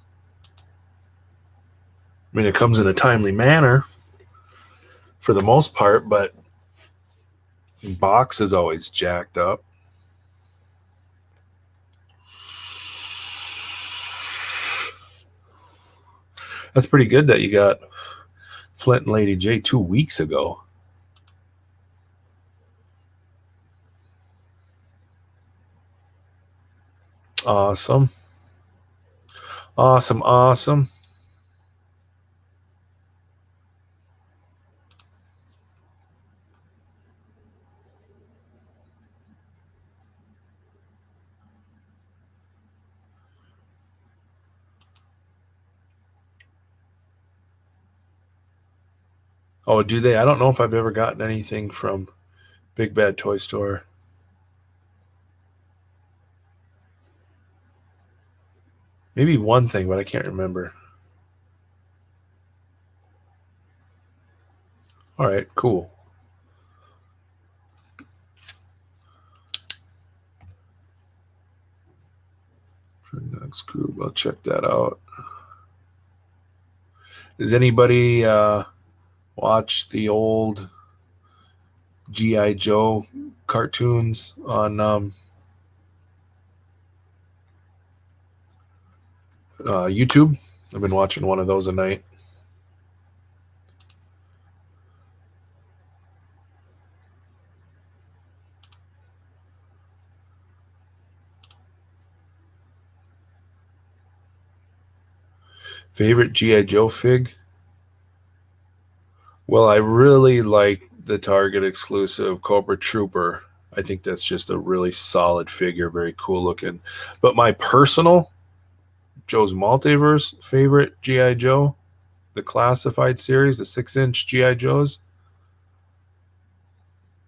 I mean, it comes in a timely manner for the most part, but box is always jacked up. That's pretty good that you got Flint and Lady J 2 weeks ago. Awesome. Awesome, awesome. Oh, do they? I don't know if I've ever gotten anything from Big Bad Toy Store. Maybe one thing, but I can't remember. All right, cool. Next group, I'll check that out. Does anybody watch the old G.I. Joe cartoons on YouTube? I've been watching one of those a night. Favorite G.I. Joe fig? Well, I really like the Target exclusive Cobra Trooper. I think that's just a really solid figure, very cool looking. But my personal Joe's Multiverse favorite G.I. Joe, the classified series, the 6-inch G.I. Joes,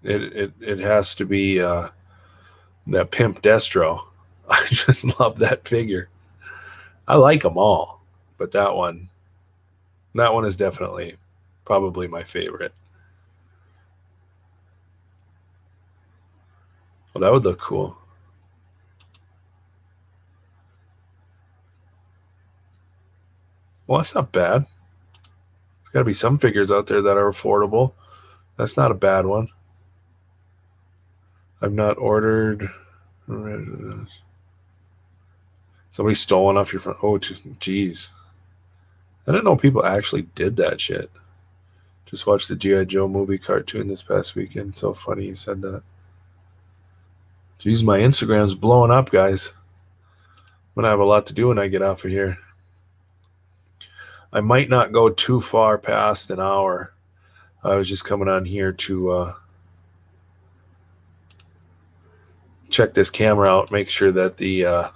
it has to be that Pimp Destro. I just love that figure. I like them all, but that one is definitely probably my favorite. Well, that would look cool. Well, that's not bad. There's got to be some figures out there that are affordable. That's not a bad one. I've not ordered. Somebody stole one off your front. Oh, geez. I didn't know people actually did that shit. Just watched the G.I. Joe movie cartoon this past weekend. So funny you said that. Geez, my Instagram's blowing up, guys. I'm going to have a lot to do when I get off of here. I might not go too far past an hour. I was just coming on here to check this camera out, make sure that the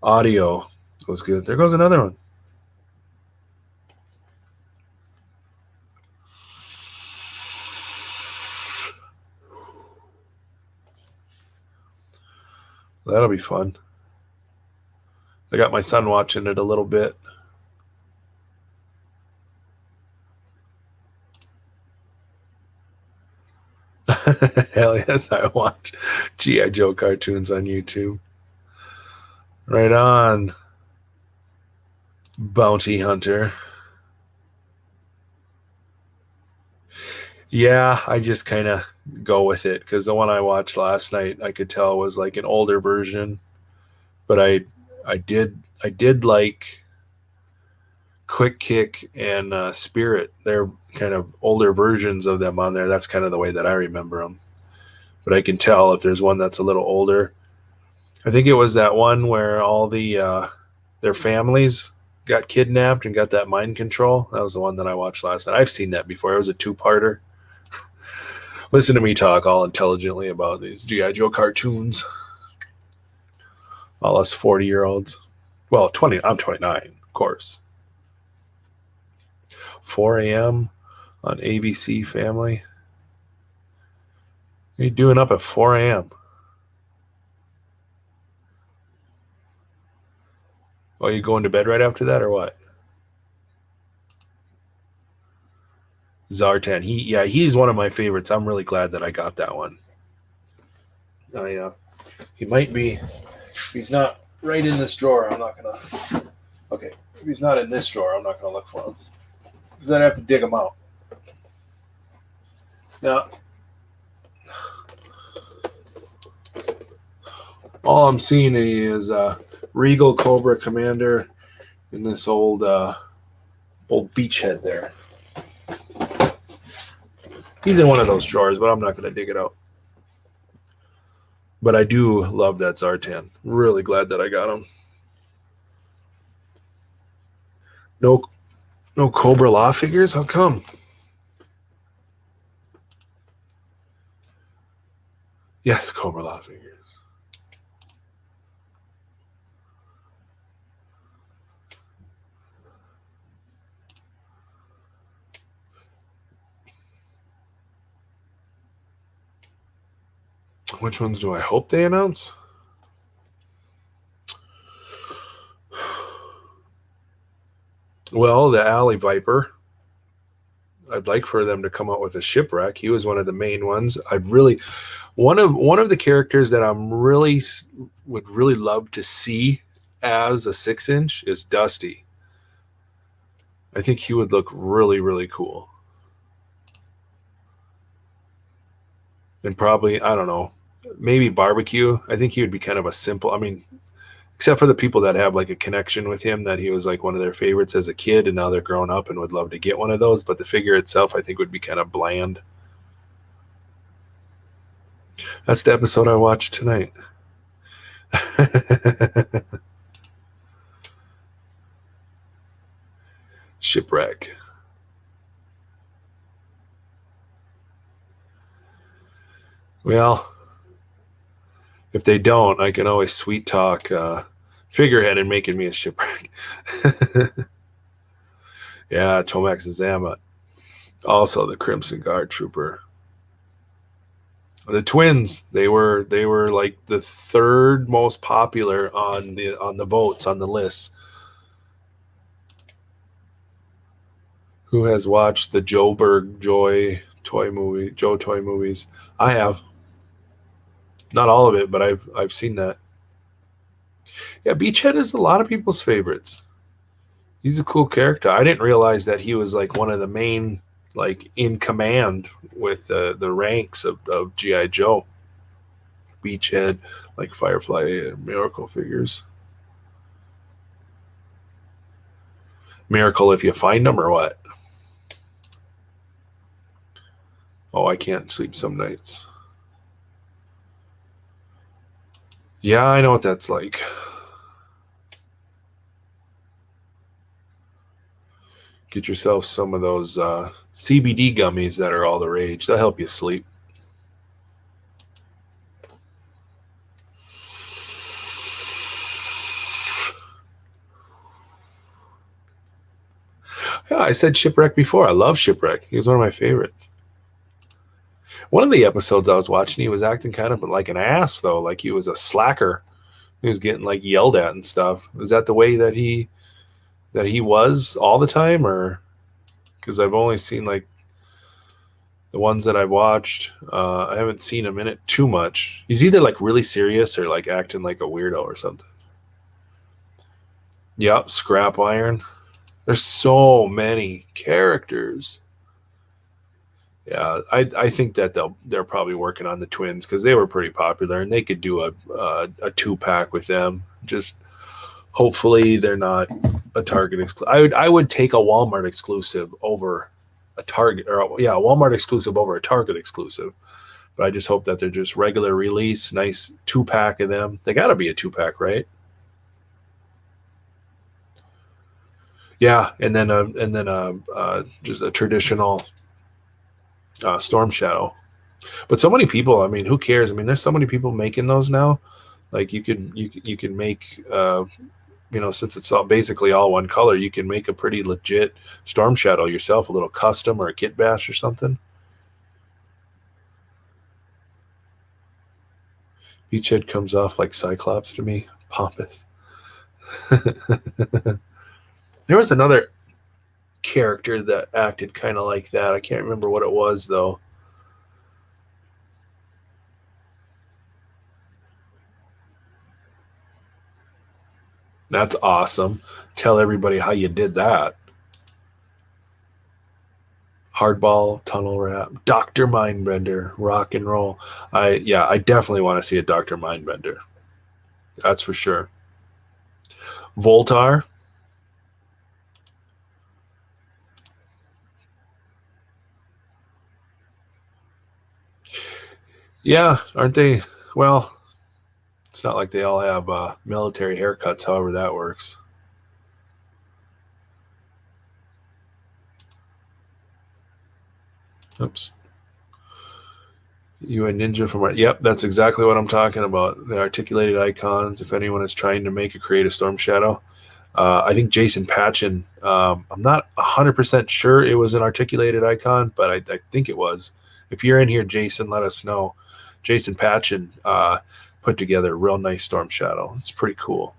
audio goes good. There goes another one. That'll be fun. I got my son watching it a little bit. Hell yes, I watch G.I. Joe cartoons on YouTube. Right on, Bounty Hunter. Yeah, I just kind of go with it because the one I watched last night, I could tell was like an older version, but I did like Quick Kick and Spirit. They're kind of older versions of them on there. That's kind of the way that I remember them. But I can tell if there's one that's a little older. I think it was that one where all their families got kidnapped and got that mind control. That was the one that I watched last night. I've seen that before. It was a two-parter. Listen to me talk all intelligently about these G.I. Joe cartoons. All us 40-year-olds. Well, 20. I'm 29, of course. 4 a.m. on ABC Family. What are you doing up at 4 a.m.? Oh, you going to bed right after that or what? Zartan. He's one of my favorites. I'm really glad that I got that one. He might be. If he's not right in this drawer, I'm not gonna. Okay, if he's not in this drawer, I'm not gonna look for him because I'd have to dig him out. Now, all I'm seeing is Regal Cobra Commander in this old beachhead there. He's in one of those drawers, but I'm not going to dig it out. But I do love that Zartan. Really glad that I got him. No Cobra Law figures? How come? Yes, Cobra Law figures. Which ones do I hope they announce? Well, the Alley Viper. I'd like for them to come out with a Shipwreck. He was one of the main ones. I'd really one of the characters that would really love to see as a 6-inch is Dusty. I think he would look really, really cool. And probably, I don't know, maybe Barbecue. I think he would be kind of a simple, I mean, except for the people that have like a connection with him, that he was like one of their favorites as a kid and now they're grown up and would love to get one of those. But the figure itself, I think, would be kind of bland. That's the episode I watched tonight. Shipwreck. Well, if they don't, I can always sweet talk Figurehead and making me a Shipwreck. Yeah, Tomax Zamet. Also the Crimson Guard Trooper. The twins, they were like the third most popular on the votes on the lists. Who has watched the Joburg Joe toy movies? I have. Not all of it, but I've seen that. Yeah, Beachhead is a lot of people's favorites. He's a cool character. I didn't realize that he was like one of the main, like in command with the ranks of G.I. Joe. Beachhead, like Firefly and Miracle figures. Miracle if you find them or what? Oh, I can't sleep some nights. Yeah, I know what that's like. Get yourself some of those CBD gummies that are all the rage. They'll help you sleep. Yeah, I said Shipwreck before. I love Shipwreck. He was one of my favorites. One of the episodes I was watching, he was acting kind of like an ass, though. Like he was a slacker. He was getting like yelled at and stuff. Was that the way that he was all the time, or because I've only seen like the ones that I've watched, I haven't seen him in it too much. He's either like really serious or like acting like a weirdo or something. Yep, Scrap Iron. There's so many characters. Yeah, I think that they're probably working on the twins because they were pretty popular and they could do a 2-pack with them. Just hopefully they're not a Target exclusive. I would take a Walmart exclusive over a Target, or a Walmart exclusive over a Target exclusive. But I just hope that they're just regular release, nice 2-pack of them. They got to be a 2-pack, right? Yeah, and then just a traditional Storm Shadow. But so many people, I mean, who cares? I mean, there's so many people making those now. Like you can make since it's all basically all one color, you can make a pretty legit Storm Shadow yourself, a little custom or a kit bash or something. Beachhead comes off like Cyclops to me, pompous. There was another character that acted kind of like that. I can't remember what it was though. That's awesome. Tell everybody how you did that. Hardball, Tunnel Rat, Dr. Mindbender, rock and roll. I definitely want to see a Dr. Mindbender. That's for sure. Voltar. Yeah, aren't they? Well, it's not like they all have military haircuts, however that works. Oops. You a ninja from yep, that's exactly what I'm talking about. The articulated icons. If anyone is trying to make a creative Storm Shadow, I think Jason Patchen. I'm not 100% sure it was an articulated icon, but I think it was. If you're in here, Jason, let us know. Jason Patchen put together a real nice Storm Shadow. It's pretty cool.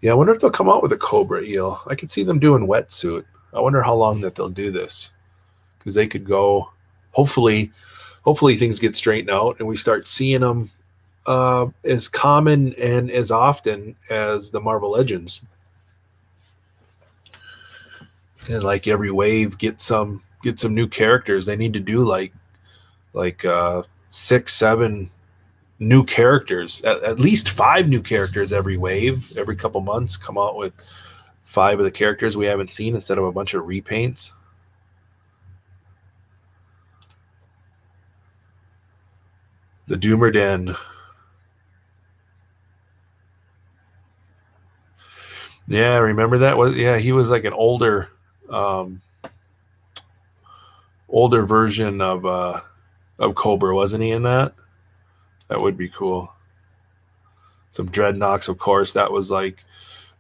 Yeah, I wonder if they'll come out with a Cobra eel. I could see them doing wetsuit. I wonder how long that they'll do this, because they could go. Hopefully, things get straightened out and we start seeing them as common and as often as the Marvel Legends. And like every wave get some new characters. They need to do like 6, 7 new characters, at least 5 new characters every wave. Every couple months, come out with 5 of the characters we haven't seen instead of a bunch of repaints. The Doomer Den. Yeah, remember that? Yeah, he was like an older version of Cobra, wasn't he, in that? That would be cool. Some Dreadnoks, of course. That was like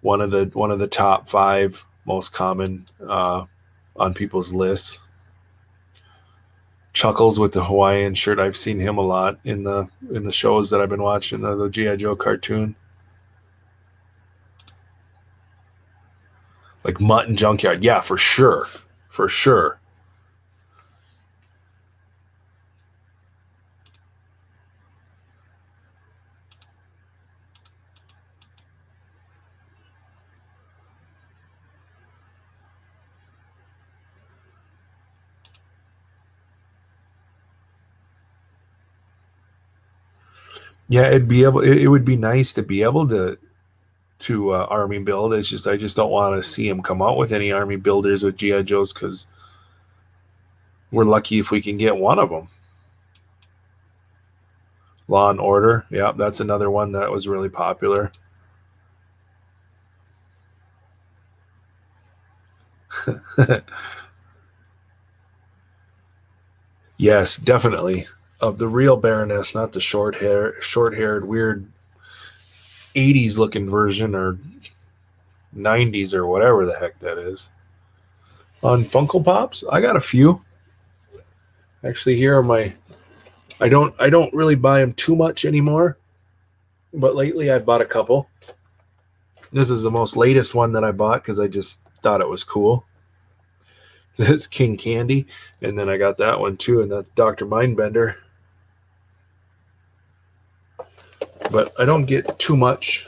one of the top 5 most common on people's lists. Chuckles with the Hawaiian shirt. I've seen him a lot in the shows that I've been watching, the G.I. Joe cartoon. Like Mutt and Junkyard. Yeah, for sure. For sure. Yeah, it would be nice to be able to army build. It's just I just don't want to see him come out with any army builders with GI Joes, because we're lucky if we can get one of them. Law and Order, yeah, that's another one that was really popular. Yes, definitely. Of the real Baroness, not the short-haired, weird 80s looking version, or 90s, or whatever the heck that is. On Funko Pops, I got a few. Actually, here are my. I don't really buy them too much anymore, but lately I've bought a couple. This is the most latest one that I bought because I just thought it was cool. It's King Candy, and then I got that one too, and that's Dr. Mindbender. But I don't get too much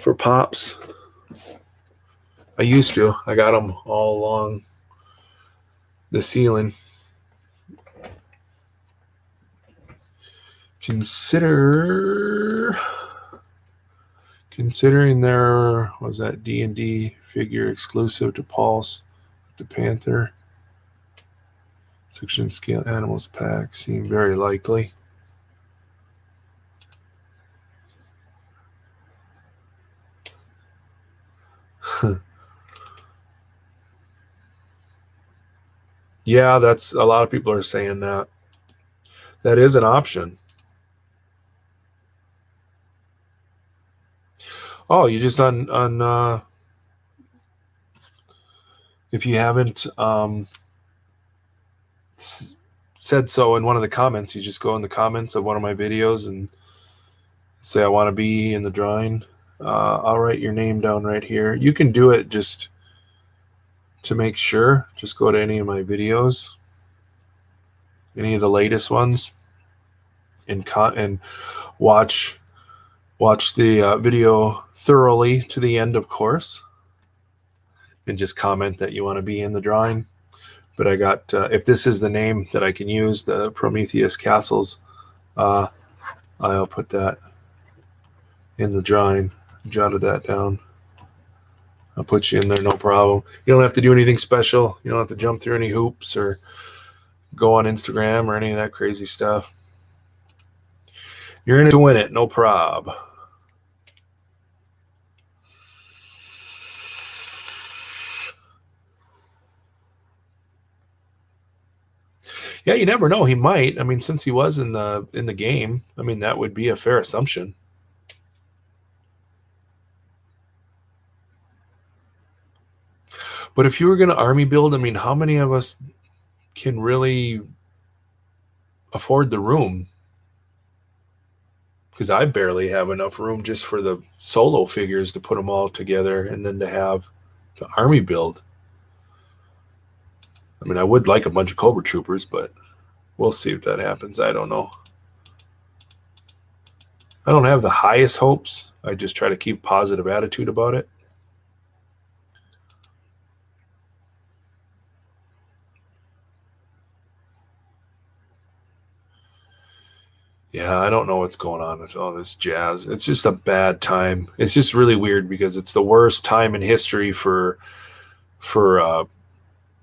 for Pops. I used to. I got them all along the ceiling. Considering there was that D&D figure exclusive to Pulse, the Panther 6-inch scale animals pack seemed very likely. Yeah, that's a lot of people are saying that. That is an option. Oh, you just on if you haven't said so in one of the comments, you just go in the comments of one of my videos and say I want to be in the drawing. I'll write your name down right here. You can do it just to make sure. Just go to any of my videos, any of the latest ones, and watch the video thoroughly to the end, of course, and just comment that you want to be in the drawing. But I got, if this is the name that I can use, the Prometheus Castles, I'll put that in the drawing. Jotted that down. I'll put you in there, no problem. You don't have to do anything special. You don't have to jump through any hoops or go on Instagram or any of that crazy stuff. You're in it to win it, no prob. Yeah, you never know. He might. I mean, since he was in the game, I mean, that would be a fair assumption. But if you were going to army build, I mean, how many of us can really afford the room? because I barely have enough room just for the solo figures to put them all together and then to have the army build. I mean, I would like a bunch of Cobra Troopers, but we'll see if that happens. I don't know. I don't have the highest hopes. I just try to keep a positive attitude about it. Yeah, I don't know what's going on with all this jazz. It's just a bad time. It's just really weird because it's the worst time in history for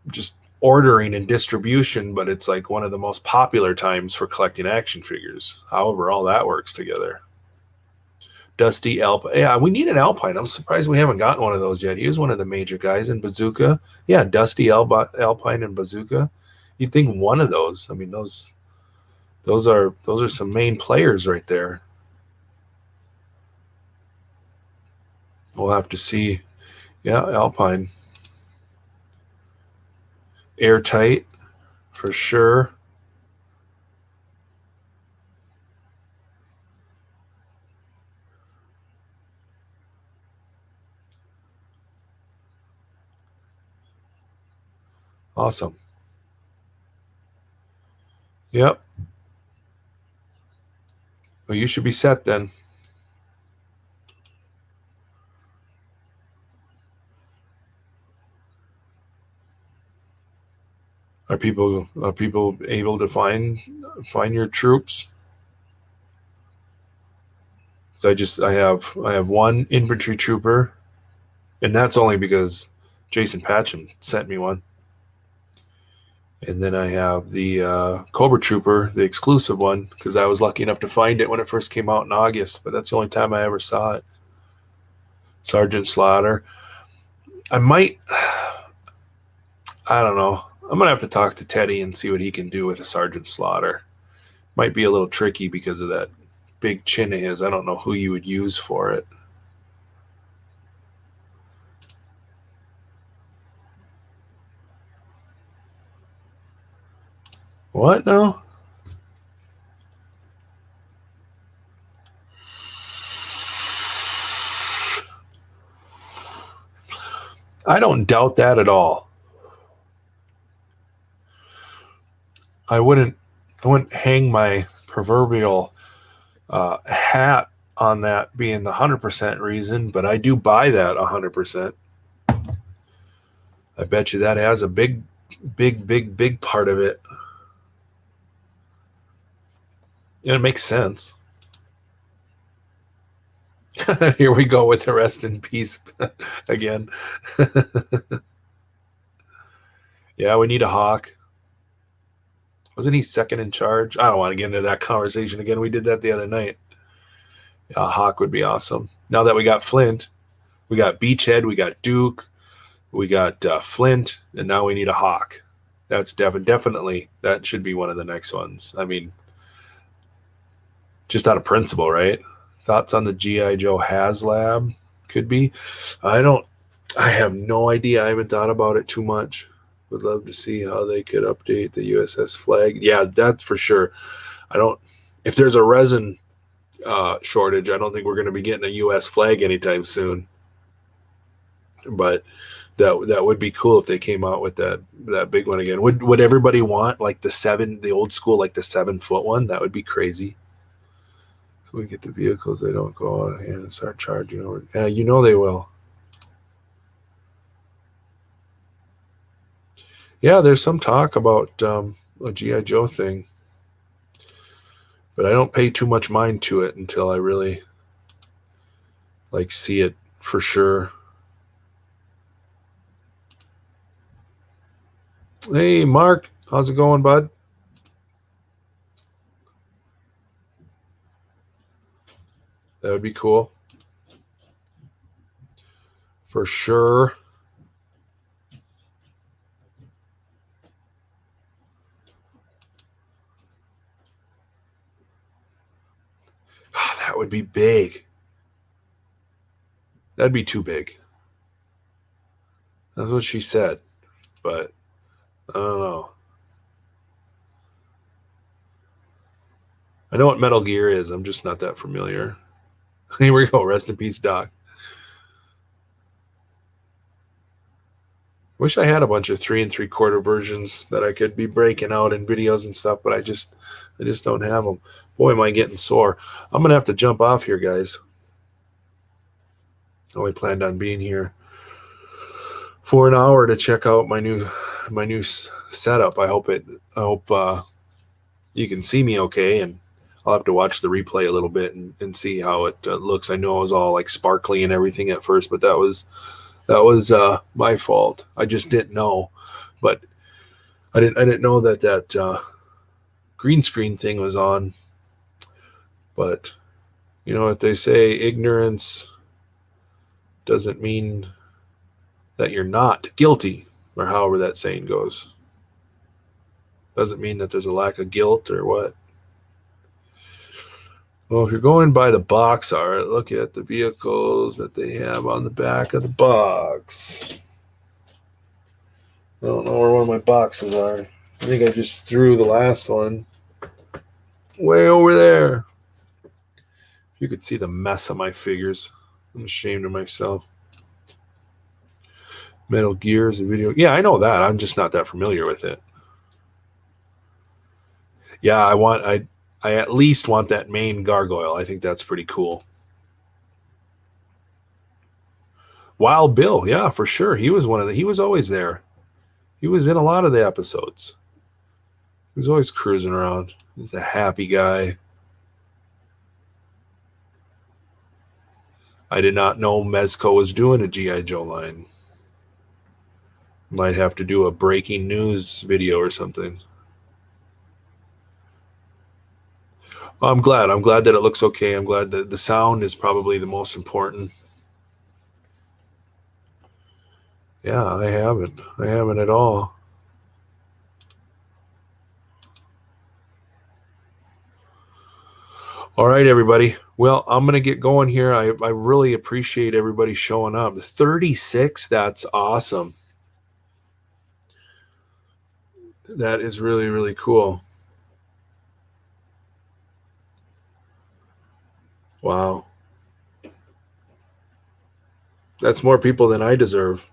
just ordering and distribution, but it's like one of the most popular times for collecting action figures. However, all that works together. Dusty Alpine. Yeah, we need an Alpine. I'm surprised we haven't gotten one of those yet. He was one of the major guys in Bazooka. Yeah, Dusty Alpine and Bazooka. You'd think one of those. I mean, those are some main players right there. We'll have to see. Yeah, Alpine. Airtight for sure. Awesome. Yep. Well, you should be set then. Are people able to find your troops? So I have one infantry trooper, and that's only because Jason Patcham sent me one. And then I have the Cobra Trooper, the exclusive one, because I was lucky enough to find it when it first came out in August. But that's the only time I ever saw it. Sergeant Slaughter. I might. I don't know. I'm gonna have to talk to Teddy and see what he can do with a Sergeant Slaughter. Might be a little tricky because of that big chin of his. I don't know who you would use for it. What now? I don't doubt that at all. I wouldn't. I wouldn't hang my proverbial hat on that being the 100% reason, but I do buy that 100%. I bet you that has a big part of it. And it makes sense. Here we go with the rest in peace again. Yeah, we need a Hawk. Wasn't he second in charge? I don't want to get into that conversation again. We did that the other night. Yeah, a Hawk would be awesome. Now that we got Flint, we got Beachhead, we got Duke, we got Flint, and now we need a Hawk. That's definitely that should be one of the next ones. I mean, just out of principle, right? Thoughts on the GI Joe HasLab? Could be. I don't. I have no idea. I haven't thought about it too much. Would love to see how they could update the USS flag. Yeah, that's for sure. I don't. If there's a resin shortage, I don't think we're going to be getting a U.S. flag anytime soon. But that would be cool if they came out with that big one again. Would everybody want like the old school, like the 7-foot one? That would be crazy. So we get the vehicles, they don't go out and start charging over. Yeah, you know they will. Yeah, there's some talk about a GI Joe thing, but I don't pay too much mind to it until I really like see it for sure. Hey, Mark, how's it going, bud? That would be cool for sure. Oh, that would be big. That'd be too big. That's what she said, but I don't know. I know what Metal Gear is. I'm just not that familiar. Here we go. Rest in peace, Doc. Wish I had a bunch of 3 3/4 versions that I could be breaking out in videos and stuff, but I just don't have them. Boy, am I getting sore. I'm gonna have to jump off here, guys. I only planned on being here for an hour to check out my new setup. I hope you can see me okay, and I'll have to watch the replay a little bit and see how it looks. I know it was all like sparkly and everything at first, but that was my fault. I just didn't know, but I didn't know that green screen thing was on. But you know what they say, ignorance doesn't mean that you're not guilty, or however that saying goes. Doesn't mean that there's a lack of guilt or what. Well, if you're going by the box art, look at the vehicles that they have on the back of the box. I don't know where one of my boxes are. I think I just threw the last one way over there. You could see the mess of my figures. I'm ashamed of myself. Metal Gear is a video. Yeah, I know that. I'm just not that familiar with it. Yeah, I at least want that main gargoyle. I think that's pretty cool. Wild Bill, yeah, for sure. He was always there. He was in a lot of the episodes. He was always cruising around. He's a happy guy. I did not know Mezco was doing a G.I. Joe line. Might have to do a breaking news video or something. I'm glad. I'm glad that it looks okay. I'm glad that the sound is probably the most important. Yeah, I haven't. I haven't at all. All right, everybody. Well, I'm going to get going here. I really appreciate everybody showing up. 36, that's awesome. That is really, really cool. Wow. That's more people than I deserve.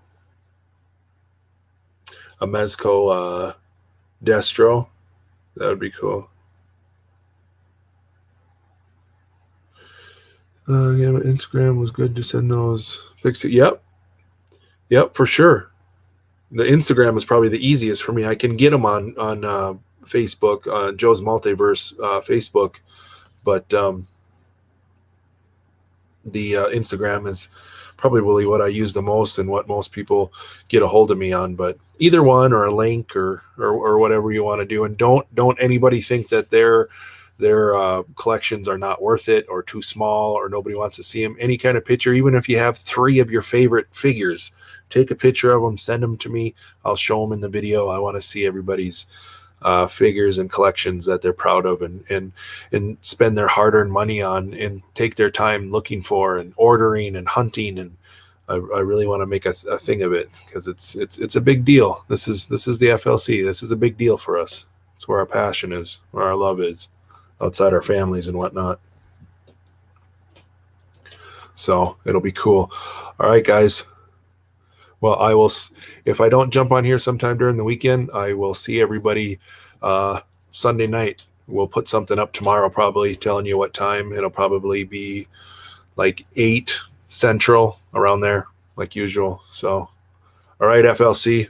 A Mezco Destro. That would be cool. Yeah, but Instagram was good to send those pictures. Yep, for sure. The Instagram is probably the easiest for me. I can get them on Facebook, Joe's Multiverse Facebook, but the Instagram is probably what I use the most and what most people get a hold of me on. But either one, or a link, or whatever you want to do, and don't anybody think that their collections are not worth it, or too small, or nobody wants to see them. Any kind of picture, even if you have 3 of your favorite figures, take a picture of them, send them to me. I'll show them in the video. I want to see everybody's figures and collections that they're proud of, and spend their hard-earned money on, and take their time looking for and ordering and hunting. And I really want to make a thing of it, because it's a big deal. This is the FLC. This is a big deal for us. It's where our passion is, where our love is, outside our families and whatnot. So it'll be cool. All right, guys. Well, I will, if I don't jump on here sometime during the weekend, I will see everybody Sunday night. We'll put something up tomorrow, probably telling you what time. It'll probably be like 8 Central, around there, like usual. So, all right, FLC,